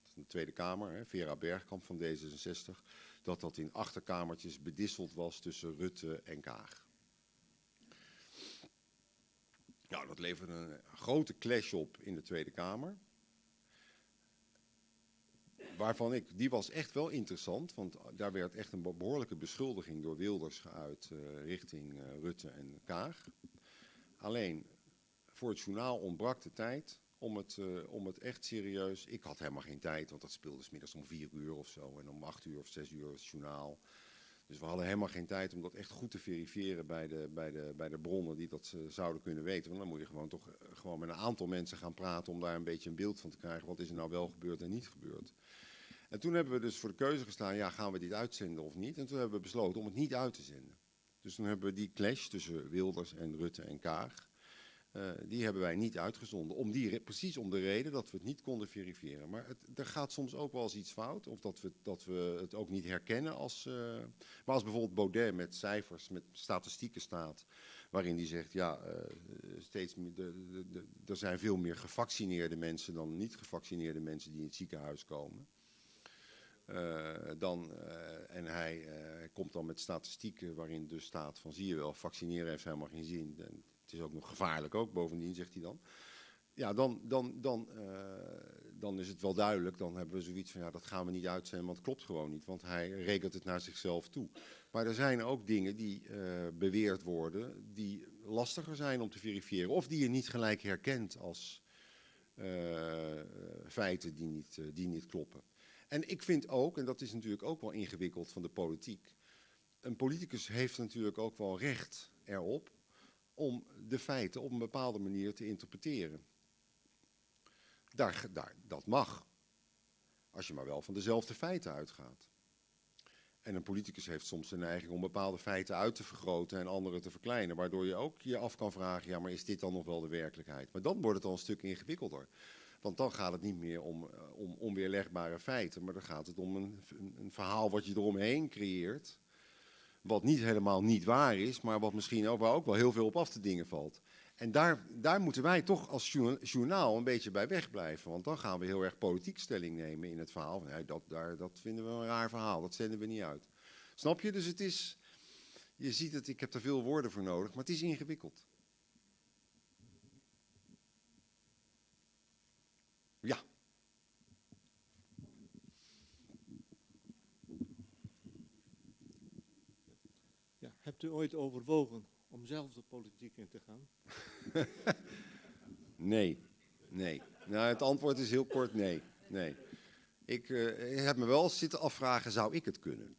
van de Tweede Kamer, Vera Bergkamp van D66, dat in achterkamertjes bedisseld was tussen Rutte en Kaag. Nou, dat leverde een grote clash op in de Tweede Kamer. Die was echt wel interessant, want daar werd echt een behoorlijke beschuldiging door Wilders geuit richting Rutte en Kaag. Alleen, voor het journaal ontbrak de tijd om het echt serieus. Ik had helemaal geen tijd, want dat speelde 's middags om 4 uur of zo en om 8 uur of 6 uur het journaal. Dus we hadden helemaal geen tijd om dat echt goed te verifiëren bij de bronnen die dat zouden kunnen weten. Want dan moet je gewoon met een aantal mensen gaan praten om daar een beetje een beeld van te krijgen. Wat is er nou wel gebeurd en niet gebeurd. En toen hebben we dus voor de keuze gestaan, ja, gaan we dit uitzenden of niet? En toen hebben we besloten om het niet uit te zenden. Dus toen hebben we die clash tussen Wilders en Rutte en Kaag, die hebben wij niet uitgezonden. Precies om de reden dat we het niet konden verifiëren. Maar er gaat soms ook wel eens iets fout. Of dat we het ook niet herkennen. Maar als bijvoorbeeld Baudet met cijfers, met statistieken staat, waarin die zegt, ja, er zijn veel meer gevaccineerde mensen dan niet gevaccineerde mensen die in het ziekenhuis komen. En hij komt dan met statistieken waarin dus staat van, zie je wel, vaccineren heeft helemaal geen zin. Het is ook nog gevaarlijk ook, bovendien, zegt hij dan. Ja, dan is het wel duidelijk. Dan hebben we zoiets van, ja, dat gaan we niet uitzenden, want het klopt gewoon niet. Want hij rekent het naar zichzelf toe. Maar er zijn ook dingen die beweerd worden, die lastiger zijn om te verifiëren. Of die je niet gelijk herkent als feiten die niet kloppen. En ik vind ook, en dat is natuurlijk ook wel ingewikkeld van de politiek, een politicus heeft natuurlijk ook wel recht erop om de feiten op een bepaalde manier te interpreteren. Dat mag, als je maar wel van dezelfde feiten uitgaat. En een politicus heeft soms de neiging om bepaalde feiten uit te vergroten en andere te verkleinen, waardoor je ook je af kan vragen, ja, maar is dit dan nog wel de werkelijkheid? Maar dan wordt het al een stuk ingewikkelder. Want dan gaat het niet meer om onweerlegbare feiten, maar dan gaat het om een verhaal wat je eromheen creëert, wat niet helemaal niet waar is, maar wat misschien ook, waar ook wel heel veel op af te dingen valt. En daar moeten wij toch als journaal een beetje bij wegblijven. Want dan gaan we heel erg politiek stelling nemen in het verhaal. Nee, dat vinden we een raar verhaal, dat zenden we niet uit. Snap je? Dus het is, je ziet het, ik heb er veel woorden voor nodig, maar het is ingewikkeld. Ja. Ja, hebt u ooit overwogen om zelf de politiek in te gaan? Nee. Nou, het antwoord is heel kort nee. Ik heb me wel zitten afvragen, zou ik het kunnen?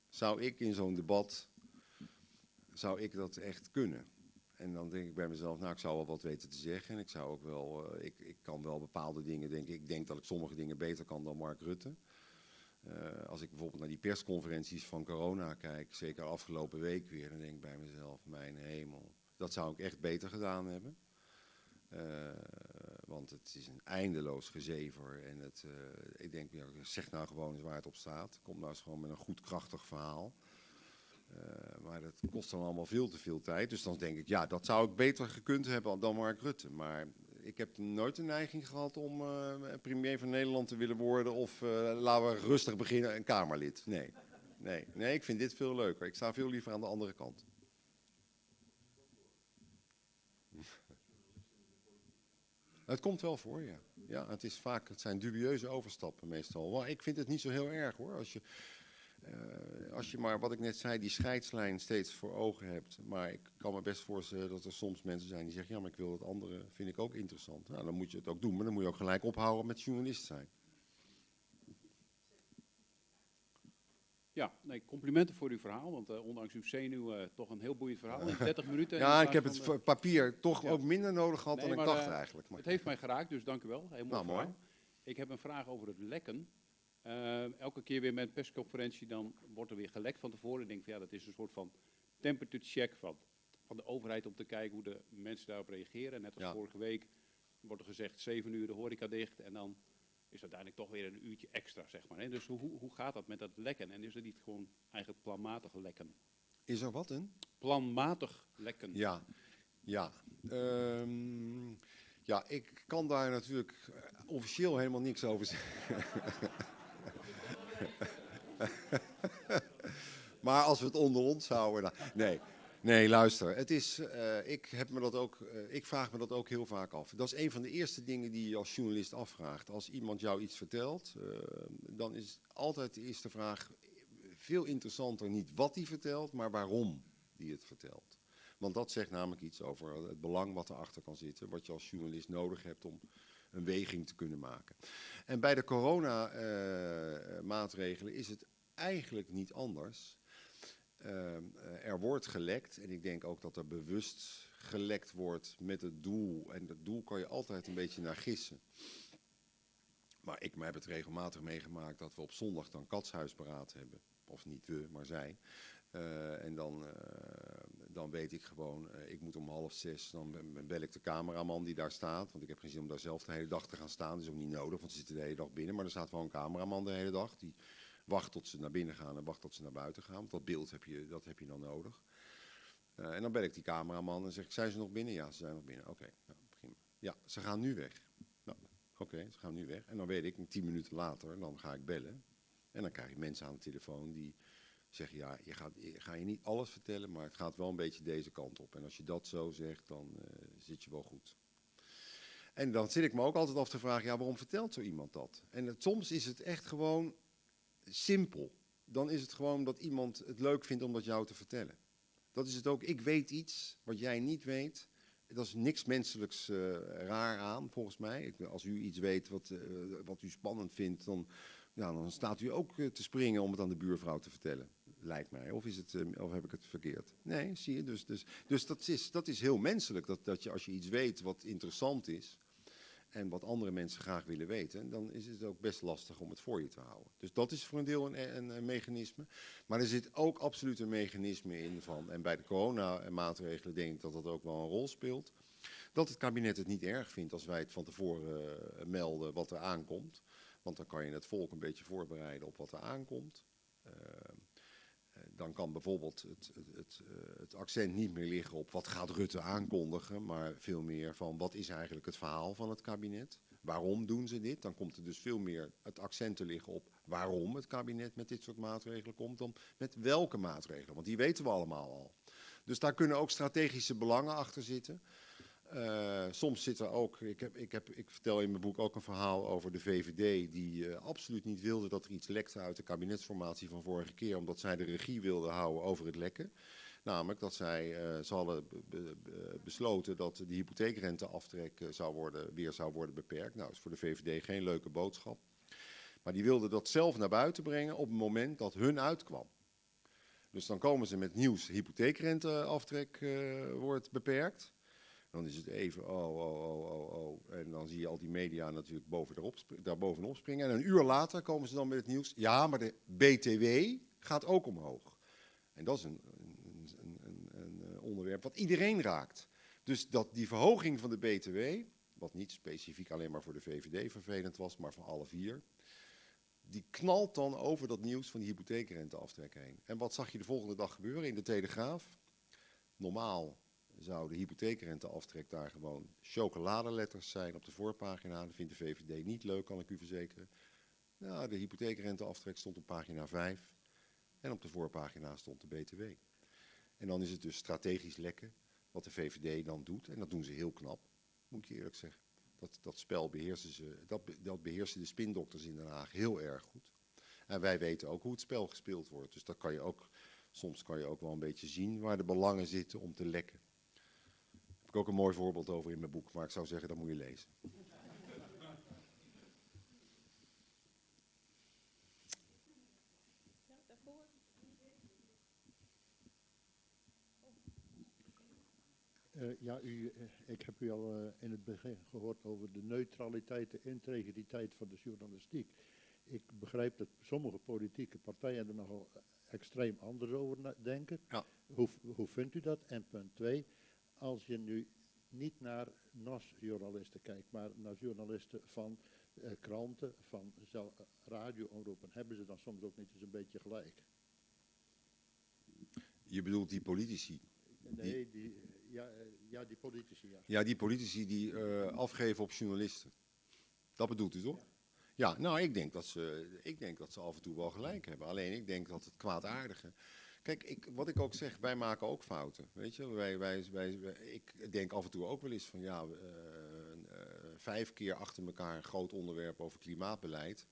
Zou ik in zo'n debat, zou ik dat echt kunnen? En dan denk ik bij mezelf, nou, ik zou wel wat weten te zeggen. En ik zou ook wel, ik kan wel bepaalde dingen denken. Ik denk dat ik sommige dingen beter kan dan Mark Rutte. Als ik bijvoorbeeld naar die persconferenties van corona kijk, zeker afgelopen week weer, dan denk ik bij mezelf, mijn hemel, dat zou ik echt beter gedaan hebben. Want het is een eindeloos gezever en ik denk, ja, zeg nou gewoon eens waar het op staat. Kom nou eens gewoon met een goed krachtig verhaal. Maar dat kost dan allemaal veel te veel tijd. Dus dan denk ik, ja, dat zou ik beter gekund hebben dan Mark Rutte. Maar ik heb nooit de neiging gehad om premier van Nederland te willen worden. Of laten we rustig beginnen, een Kamerlid. Nee, ik vind dit veel leuker. Ik sta veel liever aan de andere kant. Het komt wel voor, ja. Ja, het zijn dubieuze overstappen meestal. Maar ik vind het niet zo heel erg, hoor. Als je maar, wat ik net zei, die scheidslijn steeds voor ogen hebt. Maar ik kan me best voorstellen dat er soms mensen zijn die zeggen, ja, maar ik wil het andere, vind ik ook interessant. Nou, dan moet je het ook doen, maar dan moet je ook gelijk ophouden met journalist zijn. Ja, nee, complimenten voor uw verhaal, want ondanks uw zenuw toch een heel boeiend verhaal in 30 minuten. Ja, ik heb het papier toch ook minder nodig gehad dan ik dacht eigenlijk. Maar het heeft mij geraakt, dus dank u wel. Helemaal mooi. Ik heb een vraag over het lekken. Elke keer weer met een persconferentie, dan wordt er weer gelekt van tevoren. Ik denk van ja, dat is een soort van temperature check van de overheid om te kijken hoe de mensen daarop reageren. Net als vorige week wordt er gezegd 7 uur de horeca dicht en dan is uiteindelijk toch weer een uurtje extra, zeg maar. Hè? Dus hoe gaat dat met dat lekken? En is er niet gewoon eigenlijk planmatig lekken? Is er wat in? Planmatig lekken. Ja. Ja, ik kan daar natuurlijk officieel helemaal niks over zeggen. Maar als we het onder ons houden, dan... Nee, luister. Het is, ik vraag me dat ook heel vaak af. Dat is een van de eerste dingen die je als journalist afvraagt. Als iemand jou iets vertelt, dan is altijd de eerste vraag veel interessanter niet wat hij vertelt, maar waarom hij het vertelt. Want dat zegt namelijk iets over het belang wat erachter kan zitten, wat je als journalist nodig hebt om een weging te kunnen maken. En bij de coronamaatregelen is het eigenlijk niet anders. Er wordt gelekt en ik denk ook dat er bewust gelekt wordt met het doel. En dat doel kan je altijd een beetje naar gissen. Maar ik heb het regelmatig meegemaakt dat we op zondag dan katshuisberaad hebben. Of niet we, maar zij. En dan weet ik gewoon, ik moet om 5:30, dan bel ik de cameraman die daar staat. Want ik heb geen zin om daar zelf de hele dag te gaan staan. Dat is ook niet nodig, want ze zitten de hele dag binnen. Maar er staat wel een cameraman de hele dag. Die wacht tot ze naar binnen gaan en wacht tot ze naar buiten gaan. Want dat beeld heb je dan nodig. En dan bel ik die cameraman en zeg ik, zijn ze nog binnen? Ja, ze zijn nog binnen. Oké, nou, prima. Ja, ze gaan nu weg. Nou, oké, ze gaan nu weg. En dan weet ik, 10 minuten later, dan ga ik bellen. En dan krijg je mensen aan de telefoon die zeggen, ja, ga je niet alles vertellen, maar het gaat wel een beetje deze kant op. En als je dat zo zegt, dan zit je wel goed. En dan zit ik me ook altijd af te vragen, ja, waarom vertelt zo iemand dat? En soms is het echt gewoon simpel. Dan is het gewoon dat iemand het leuk vindt om dat jou te vertellen. Dat is het ook. Ik weet iets wat jij niet weet. Dat is niks menselijks raar aan, volgens mij. Als u iets weet wat u spannend vindt, dan Nou, dan staat u ook te springen om het aan de buurvrouw te vertellen, lijkt mij. Of heb ik het verkeerd? Nee, zie je. Dus dat is heel menselijk. Dat je als je iets weet wat interessant is en wat andere mensen graag willen weten, dan is het ook best lastig om het voor je te houden. Dus dat is voor een deel een mechanisme. Maar er zit ook absoluut een mechanisme in van, en bij de coronamaatregelen denk ik dat dat ook wel een rol speelt, dat het kabinet het niet erg vindt als wij het van tevoren melden wat er aankomt. Want dan kan je het volk een beetje voorbereiden op wat er aankomt. Dan kan bijvoorbeeld het accent niet meer liggen op wat gaat Rutte aankondigen, maar veel meer van wat is eigenlijk het verhaal van het kabinet? Waarom doen ze dit? Dan komt er dus veel meer het accent te liggen op waarom het kabinet met dit soort maatregelen komt dan met welke maatregelen. Want die weten we allemaal al. Dus daar kunnen ook strategische belangen achter zitten. Soms zit er ook, ik vertel in mijn boek ook een verhaal over de VVD die absoluut niet wilde dat er iets lekte uit de kabinetsformatie van vorige keer, omdat zij de regie wilden houden over het lekken. Namelijk dat ze hadden besloten dat de hypotheekrenteaftrek weer zou worden beperkt. Nou, dat is voor de VVD geen leuke boodschap. Maar die wilden dat zelf naar buiten brengen op het moment dat hun uitkwam. Dus dan komen ze met nieuws, hypotheekrenteaftrek wordt beperkt. Dan is het even, en dan zie je al die media natuurlijk daarbovenop springen. En een uur later komen ze dan met het nieuws, ja, maar de BTW gaat ook omhoog. En dat is een onderwerp wat iedereen raakt. Dus die verhoging van de BTW, wat niet specifiek alleen maar voor de VVD vervelend was, maar voor alle vier, die knalt dan over dat nieuws van die hypotheekrenteaftrek heen. En wat zag je de volgende dag gebeuren in de Telegraaf? Normaal zou de hypotheekrenteaftrek daar gewoon chocoladeletters zijn op de voorpagina. Dat vindt de VVD niet leuk, kan ik u verzekeren. Nou, de hypotheekrenteaftrek stond op pagina 5 en op de voorpagina stond de BTW. En dan is het dus strategisch lekken wat de VVD dan doet. En dat doen ze heel knap, moet ik je eerlijk zeggen. Dat spel beheersen ze, dat beheersen de spindokters in Den Haag heel erg goed. En wij weten ook hoe het spel gespeeld wordt. Dus dat kan je ook, soms kan je ook wel een beetje zien waar de belangen zitten om te lekken. Daar heb ik ook een mooi voorbeeld over in mijn boek, maar ik zou zeggen, dat moet je lezen. Ik heb u al in het begin gehoord over de neutraliteit, de integriteit van de journalistiek. Ik begrijp dat sommige politieke partijen er nogal extreem anders over denken. Ja. Hoe vindt u dat? En punt 2, als je nu niet naar NOS-journalisten kijkt, maar naar journalisten van kranten, van radioomroepen, hebben ze dan soms ook niet eens een beetje gelijk? Je bedoelt die politici? Nee, die politici, ja. Ja, die politici die afgeven op journalisten. Dat bedoelt u toch? Ja, nou, ik denk dat ze af en toe wel gelijk hebben. Alleen ik denk dat het kwaadaardige... Kijk, wat ik ook zeg, wij maken ook fouten. Weet je, ik denk af en toe ook wel eens van, ja, 5 keer achter elkaar een groot onderwerp over klimaatbeleid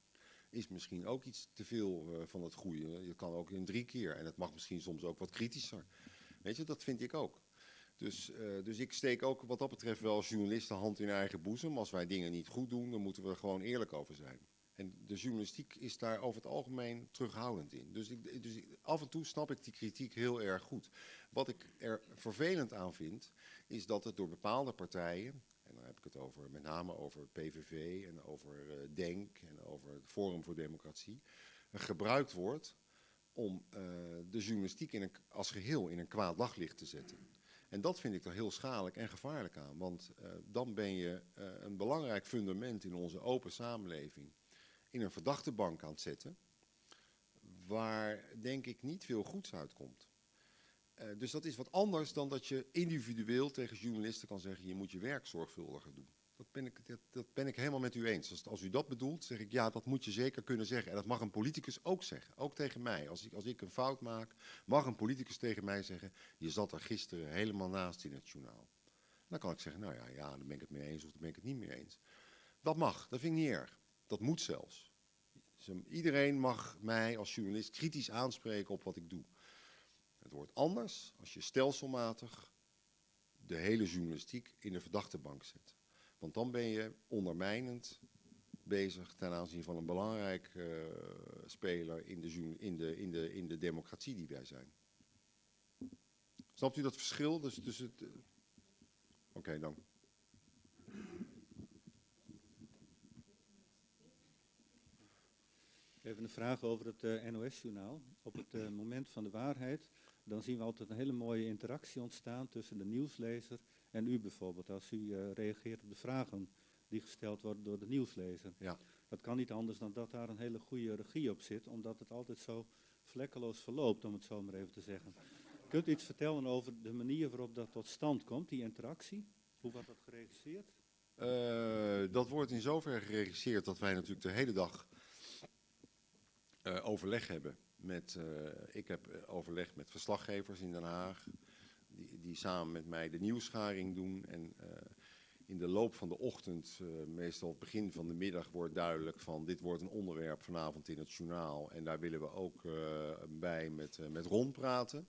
is misschien ook iets te veel van het goede. Je kan ook in 3 keer en het mag misschien soms ook wat kritischer. Weet je, dat vind ik ook. Dus ik steek ook wat dat betreft wel als journalisten hand in eigen boezem. Als wij dingen niet goed doen, dan moeten we er gewoon eerlijk over zijn. En de journalistiek is daar over het algemeen terughoudend in. Dus af en toe snap ik die kritiek heel erg goed. Wat ik er vervelend aan vind, is dat het door bepaalde partijen, en dan heb ik het met name over PVV en over DENK en over het Forum voor Democratie, gebruikt wordt om de journalistiek als geheel in een kwaad daglicht te zetten. En dat vind ik er heel schadelijk en gevaarlijk aan. Want dan ben je een belangrijk fundament in onze open samenleving in een verdachtebank aan het zetten, waar denk ik niet veel goeds uitkomt. Dus dat is wat anders dan dat je individueel tegen journalisten kan zeggen, je moet je werk zorgvuldiger doen. Dat ben ik helemaal met u eens. Als u dat bedoelt, zeg ik, ja, dat moet je zeker kunnen zeggen. En dat mag een politicus ook zeggen, ook tegen mij. Als ik een fout maak, mag een politicus tegen mij zeggen, je zat er gisteren helemaal naast in het journaal. Dan kan ik zeggen, nou ja, dan ben ik het mee eens of dan ben ik het niet mee eens. Dat mag, dat vind ik niet erg. Dat moet zelfs. Dus iedereen mag mij als journalist kritisch aanspreken op wat ik doe. Het wordt anders als je stelselmatig de hele journalistiek in de verdachtebank zet. Want dan ben je ondermijnend bezig ten aanzien van een belangrijk speler in de democratie die wij zijn. Snapt u dat verschil? Dus het. Oké, dank. Even een vraag over het NOS-journaal. Op het moment van de waarheid, dan zien we altijd een hele mooie interactie ontstaan tussen de nieuwslezer en u bijvoorbeeld. Als u reageert op de vragen die gesteld worden door de nieuwslezer. Ja. Dat kan niet anders dan dat daar een hele goede regie op zit, omdat het altijd zo vlekkeloos verloopt, om het zo maar even te zeggen. Kunt u iets vertellen over de manier waarop dat tot stand komt, die interactie? Hoe wordt dat geregisseerd? Dat wordt in zoverre geregisseerd dat wij natuurlijk de hele dag overleg hebben. Ik heb overleg met verslaggevers in Den Haag, die samen met mij de nieuwsgaring doen. En in de loop van de ochtend, meestal begin van de middag, wordt duidelijk van dit wordt een onderwerp vanavond in het journaal. En daar willen we ook bij met Ron praten.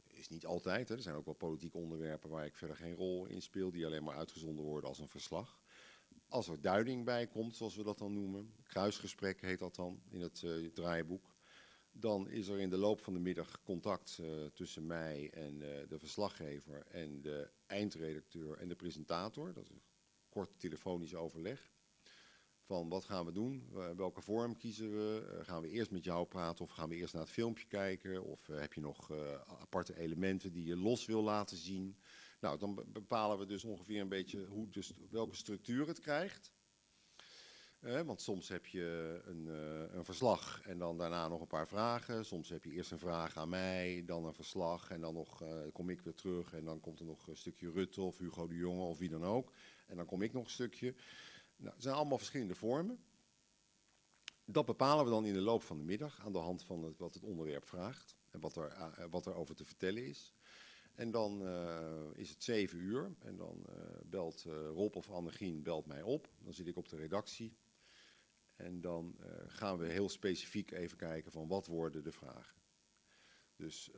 Is niet altijd, hè. Er zijn ook wel politieke onderwerpen waar ik verder geen rol in speel, die alleen maar uitgezonden worden als een verslag. Als er duiding bij komt, zoals we dat dan noemen, kruisgesprek heet dat dan in het draaiboek, dan is er in de loop van de middag contact tussen mij en de verslaggever en de eindredacteur en de presentator. Dat is een kort telefonisch overleg. Van wat gaan we doen, welke vorm kiezen we, gaan we eerst met jou praten of gaan we eerst naar het filmpje kijken of heb je nog aparte elementen die je los wil laten zien. Nou, dan bepalen we dus ongeveer een beetje welke structuur het krijgt. Want soms heb je een verslag en dan daarna nog een paar vragen. Soms heb je eerst een vraag aan mij, dan een verslag en dan nog kom ik weer terug. En dan komt er nog een stukje Rutte of Hugo de Jonge of wie dan ook. En dan kom ik nog een stukje. Nou, het zijn allemaal verschillende vormen. Dat bepalen we dan in de loop van de middag aan de hand van wat het onderwerp vraagt. En wat er over te vertellen is. En dan is het 7 uur en dan belt Rob of Annegien belt mij op. Dan zit ik op de redactie. En dan gaan we heel specifiek even kijken van wat worden de vragen. Dus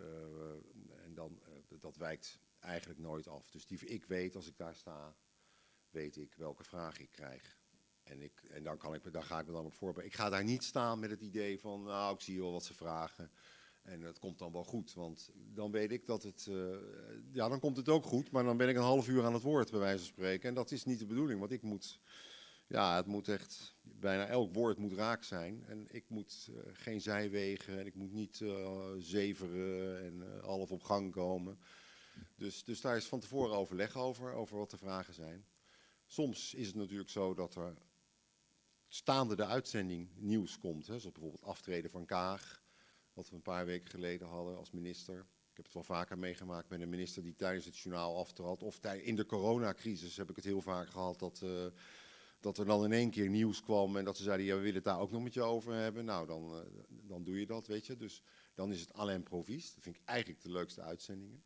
dat wijkt eigenlijk nooit af. Dus ik weet als ik daar sta, weet ik welke vraag ik krijg. En daar ga ik me dan op voorbereiden. Ik ga daar niet staan met het idee van, nou, ik zie wel wat ze vragen. En het komt dan wel goed, want dan weet ik dat het... dan komt het ook goed, maar dan ben ik een half uur aan het woord, bij wijze van spreken. En dat is niet de bedoeling, want ik moet... Ja, het moet echt... Bijna elk woord moet raak zijn. En ik moet geen zijwegen en ik moet niet zeveren en half op gang komen. Dus daar is van tevoren overleg over wat de vragen zijn. Soms is het natuurlijk zo dat er staande de uitzending nieuws komt. Hè, zoals bijvoorbeeld aftreden van Kaag, wat we een paar weken geleden hadden als minister. Ik heb het wel vaker meegemaakt met een minister die tijdens het journaal aftrad. Of in de coronacrisis heb ik het heel vaak gehad dat er dan in één keer nieuws kwam en dat ze zeiden, ja, we willen het daar ook nog met je over hebben. Nou, dan doe je dat, weet je. Dus dan is het à l'improviste. Dat vind ik eigenlijk de leukste uitzendingen.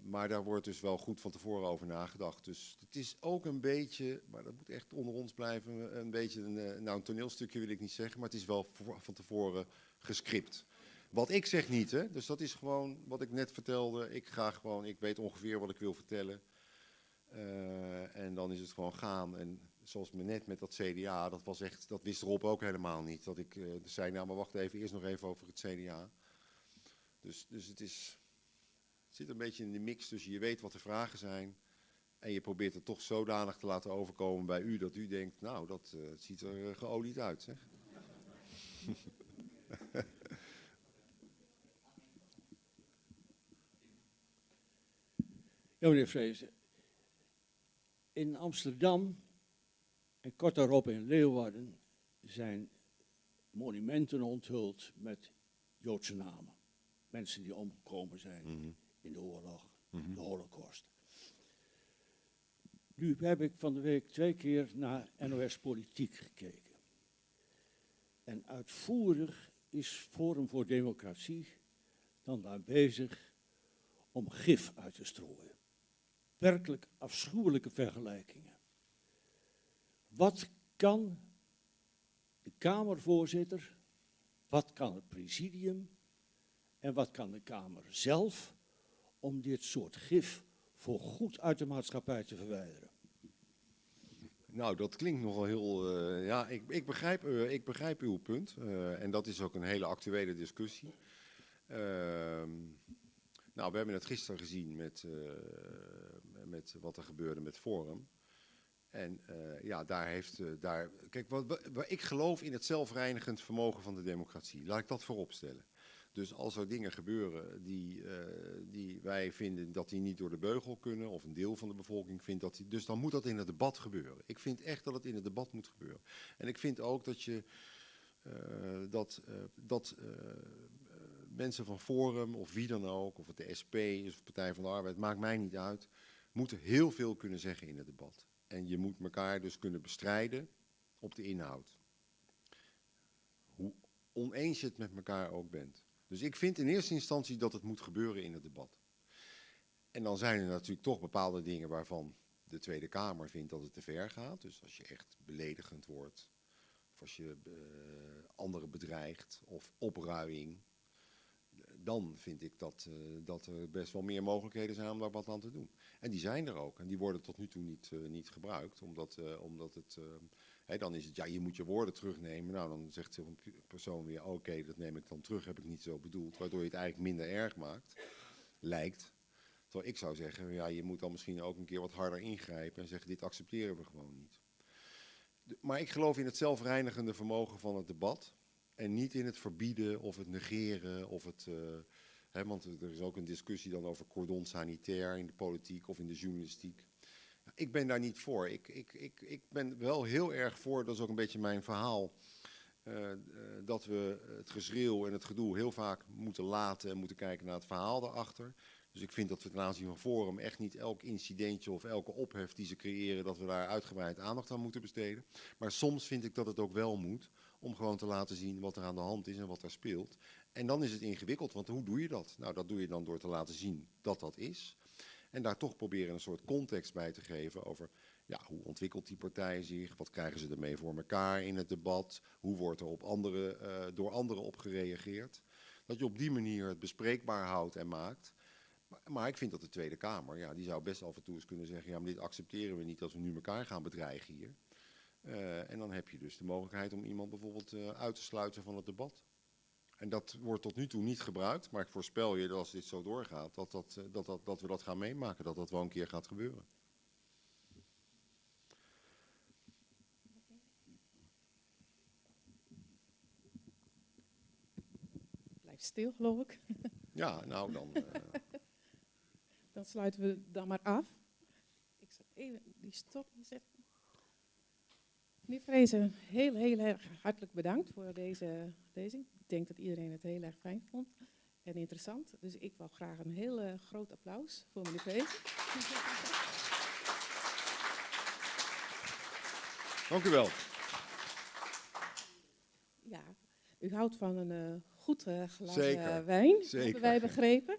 Maar daar wordt dus wel goed van tevoren over nagedacht. Dus het is ook een beetje, maar dat moet echt onder ons blijven, een beetje een toneelstukje wil ik niet zeggen, maar het is wel van tevoren gescript. Wat ik zeg niet, hè. Dus dat is gewoon wat ik net vertelde. Ik weet ongeveer wat ik wil vertellen. En dan is het gewoon gaan. En zoals net met dat CDA, dat wist Rob ook helemaal niet. Dat ik zei, nou maar wacht even, eerst nog even over het CDA. Dus het zit een beetje in de mix tussen je weet wat de vragen zijn en je probeert het toch zodanig te laten overkomen bij u dat u denkt, nou dat ziet er geolied uit, zeg. Ja, meneer Vreese. In Amsterdam en kort daarop in Leeuwarden zijn monumenten onthuld met Joodse namen. Mensen die omgekomen zijn in de oorlog, de Holocaust. Nu heb ik van de week 2 keer naar NOS Politiek gekeken. En uitvoerig is Forum voor Democratie dan daar bezig om gif uit te strooien. Werkelijk afschuwelijke vergelijkingen. Wat kan de Kamervoorzitter, wat kan het presidium en wat kan de Kamer zelf om dit soort gif voorgoed uit de maatschappij te verwijderen? Nou, dat klinkt nogal heel... ja, ik begrijp uw punt. En dat is ook een hele actuele discussie. Nou, we hebben het gisteren gezien met wat er gebeurde met Forum. En ja, kijk, ik geloof in het zelfreinigend vermogen van de democratie. Laat ik dat voorop stellen. Dus als er dingen gebeuren die wij vinden dat die niet door de beugel kunnen, of een deel van de bevolking vindt dat die, dus dan moet dat in het debat gebeuren. Ik vind echt dat het in het debat moet gebeuren. En ik vind ook dat mensen van Forum, of wie dan ook, of het de SP is, of Partij van de Arbeid, maakt mij niet uit, moeten heel veel kunnen zeggen in het debat. En je moet elkaar dus kunnen bestrijden op de inhoud. Hoe oneens je het met elkaar ook bent. Dus ik vind in eerste instantie dat het moet gebeuren in het debat. En dan zijn er natuurlijk toch bepaalde dingen waarvan de Tweede Kamer vindt dat het te ver gaat. Dus als je echt beledigend wordt, of als je anderen bedreigt, of opruiing, dan vind ik dat er best wel meer mogelijkheden zijn om daar wat aan te doen. En die zijn er ook. En die worden tot nu toe niet gebruikt, omdat het... dan is het, ja, je moet je woorden terugnemen. Nou, dan zegt zo'n persoon weer, oké, dat neem ik dan terug, heb ik niet zo bedoeld. Waardoor je het eigenlijk minder erg maakt, lijkt. Terwijl ik zou zeggen, ja, je moet dan misschien ook een keer wat harder ingrijpen en zeggen, dit accepteren we gewoon niet. Maar ik geloof in het zelfreinigende vermogen van het debat. En niet in het verbieden of het negeren of het... want er is ook een discussie dan over cordon sanitair in de politiek of in de journalistiek. Ik ben daar niet voor. Ik ben wel heel erg voor, dat is ook een beetje mijn verhaal, dat we het geschreeuw en het gedoe heel vaak moeten laten en moeten kijken naar het verhaal daarachter. Dus ik vind dat we ten aanzien van Forum echt niet elk incidentje of elke ophef die ze creëren, dat we daar uitgebreid aandacht aan moeten besteden. Maar soms vind ik dat het ook wel moet, om gewoon te laten zien wat er aan de hand is en wat er speelt. En dan is het ingewikkeld, want hoe doe je dat? Nou, dat doe je dan door te laten zien dat dat is. En daar toch proberen een soort context bij te geven over, ja, hoe ontwikkelt die partij zich? Wat krijgen ze ermee voor elkaar in het debat? Hoe wordt er door anderen op gereageerd? Dat je op die manier het bespreekbaar houdt en maakt. Maar ik vind dat de Tweede Kamer, ja, die zou best af en toe eens kunnen zeggen, ja, maar dit accepteren we niet als we nu elkaar gaan bedreigen hier. En dan heb je dus de mogelijkheid om iemand bijvoorbeeld uit te sluiten van het debat. En dat wordt tot nu toe niet gebruikt, maar ik voorspel je dat als dit zo doorgaat, dat we dat gaan meemaken, dat dat wel een keer gaat gebeuren. Blijf stil, geloof ik. Ja, nou dan... Dan sluiten we dan maar af. Ik zal even die stop zetten. Meneer Vrezen, heel erg hartelijk bedankt voor deze lezing. Ik denk dat iedereen het heel erg fijn vond en interessant. Dus ik wil graag een heel groot applaus voor meneer Vrezen. Dank u wel. Ja, u houdt van een goed glas Zeker, wijn, zeker. hebben wij begrepen.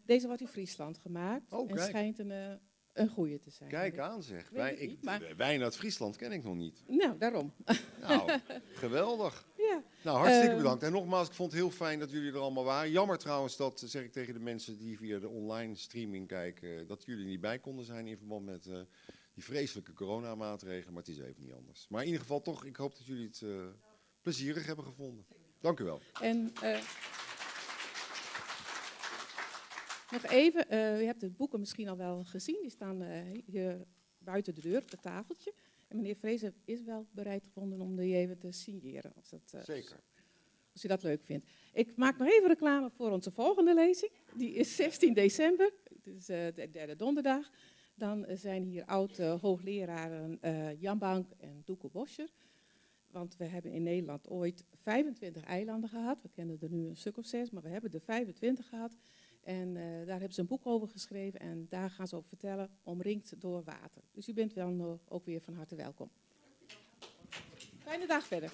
Deze wordt in Friesland gemaakt en kijk. schijnt een goeie te zijn. Kijk aan zeg, Weet ik niet, maar... wijn uit Friesland ken ik nog niet. Nou, daarom. Nou, geweldig. Ja. Nou, hartstikke bedankt. En nogmaals, ik vond het heel fijn dat jullie er allemaal waren. Jammer trouwens dat, zeg ik tegen de mensen die via de online streaming kijken, dat jullie niet bij konden zijn in verband met die vreselijke coronamaatregelen. Maar het is even niet anders. Maar in ieder geval toch, ik hoop dat jullie het plezierig hebben gevonden. Dank u wel. En nog even, u hebt de boeken misschien al wel gezien. Die staan hier buiten de deur op het tafeltje. En meneer Vrezen is wel bereid gevonden om die even te signeren. Zeker. Als u dat leuk vindt. Ik maak nog even reclame voor onze volgende lezing. Die is 16 december. Het is de derde donderdag. Dan zijn hier oud-hoogleraren Jan Bank en Doeke Boscher. Want we hebben in Nederland ooit 25 eilanden gehad. We kennen er nu een stuk of 6, maar we hebben er 25 gehad. En daar hebben ze een boek over geschreven en daar gaan ze over vertellen, omringd door water. Dus u bent wel ook weer van harte welkom. Fijne dag verder.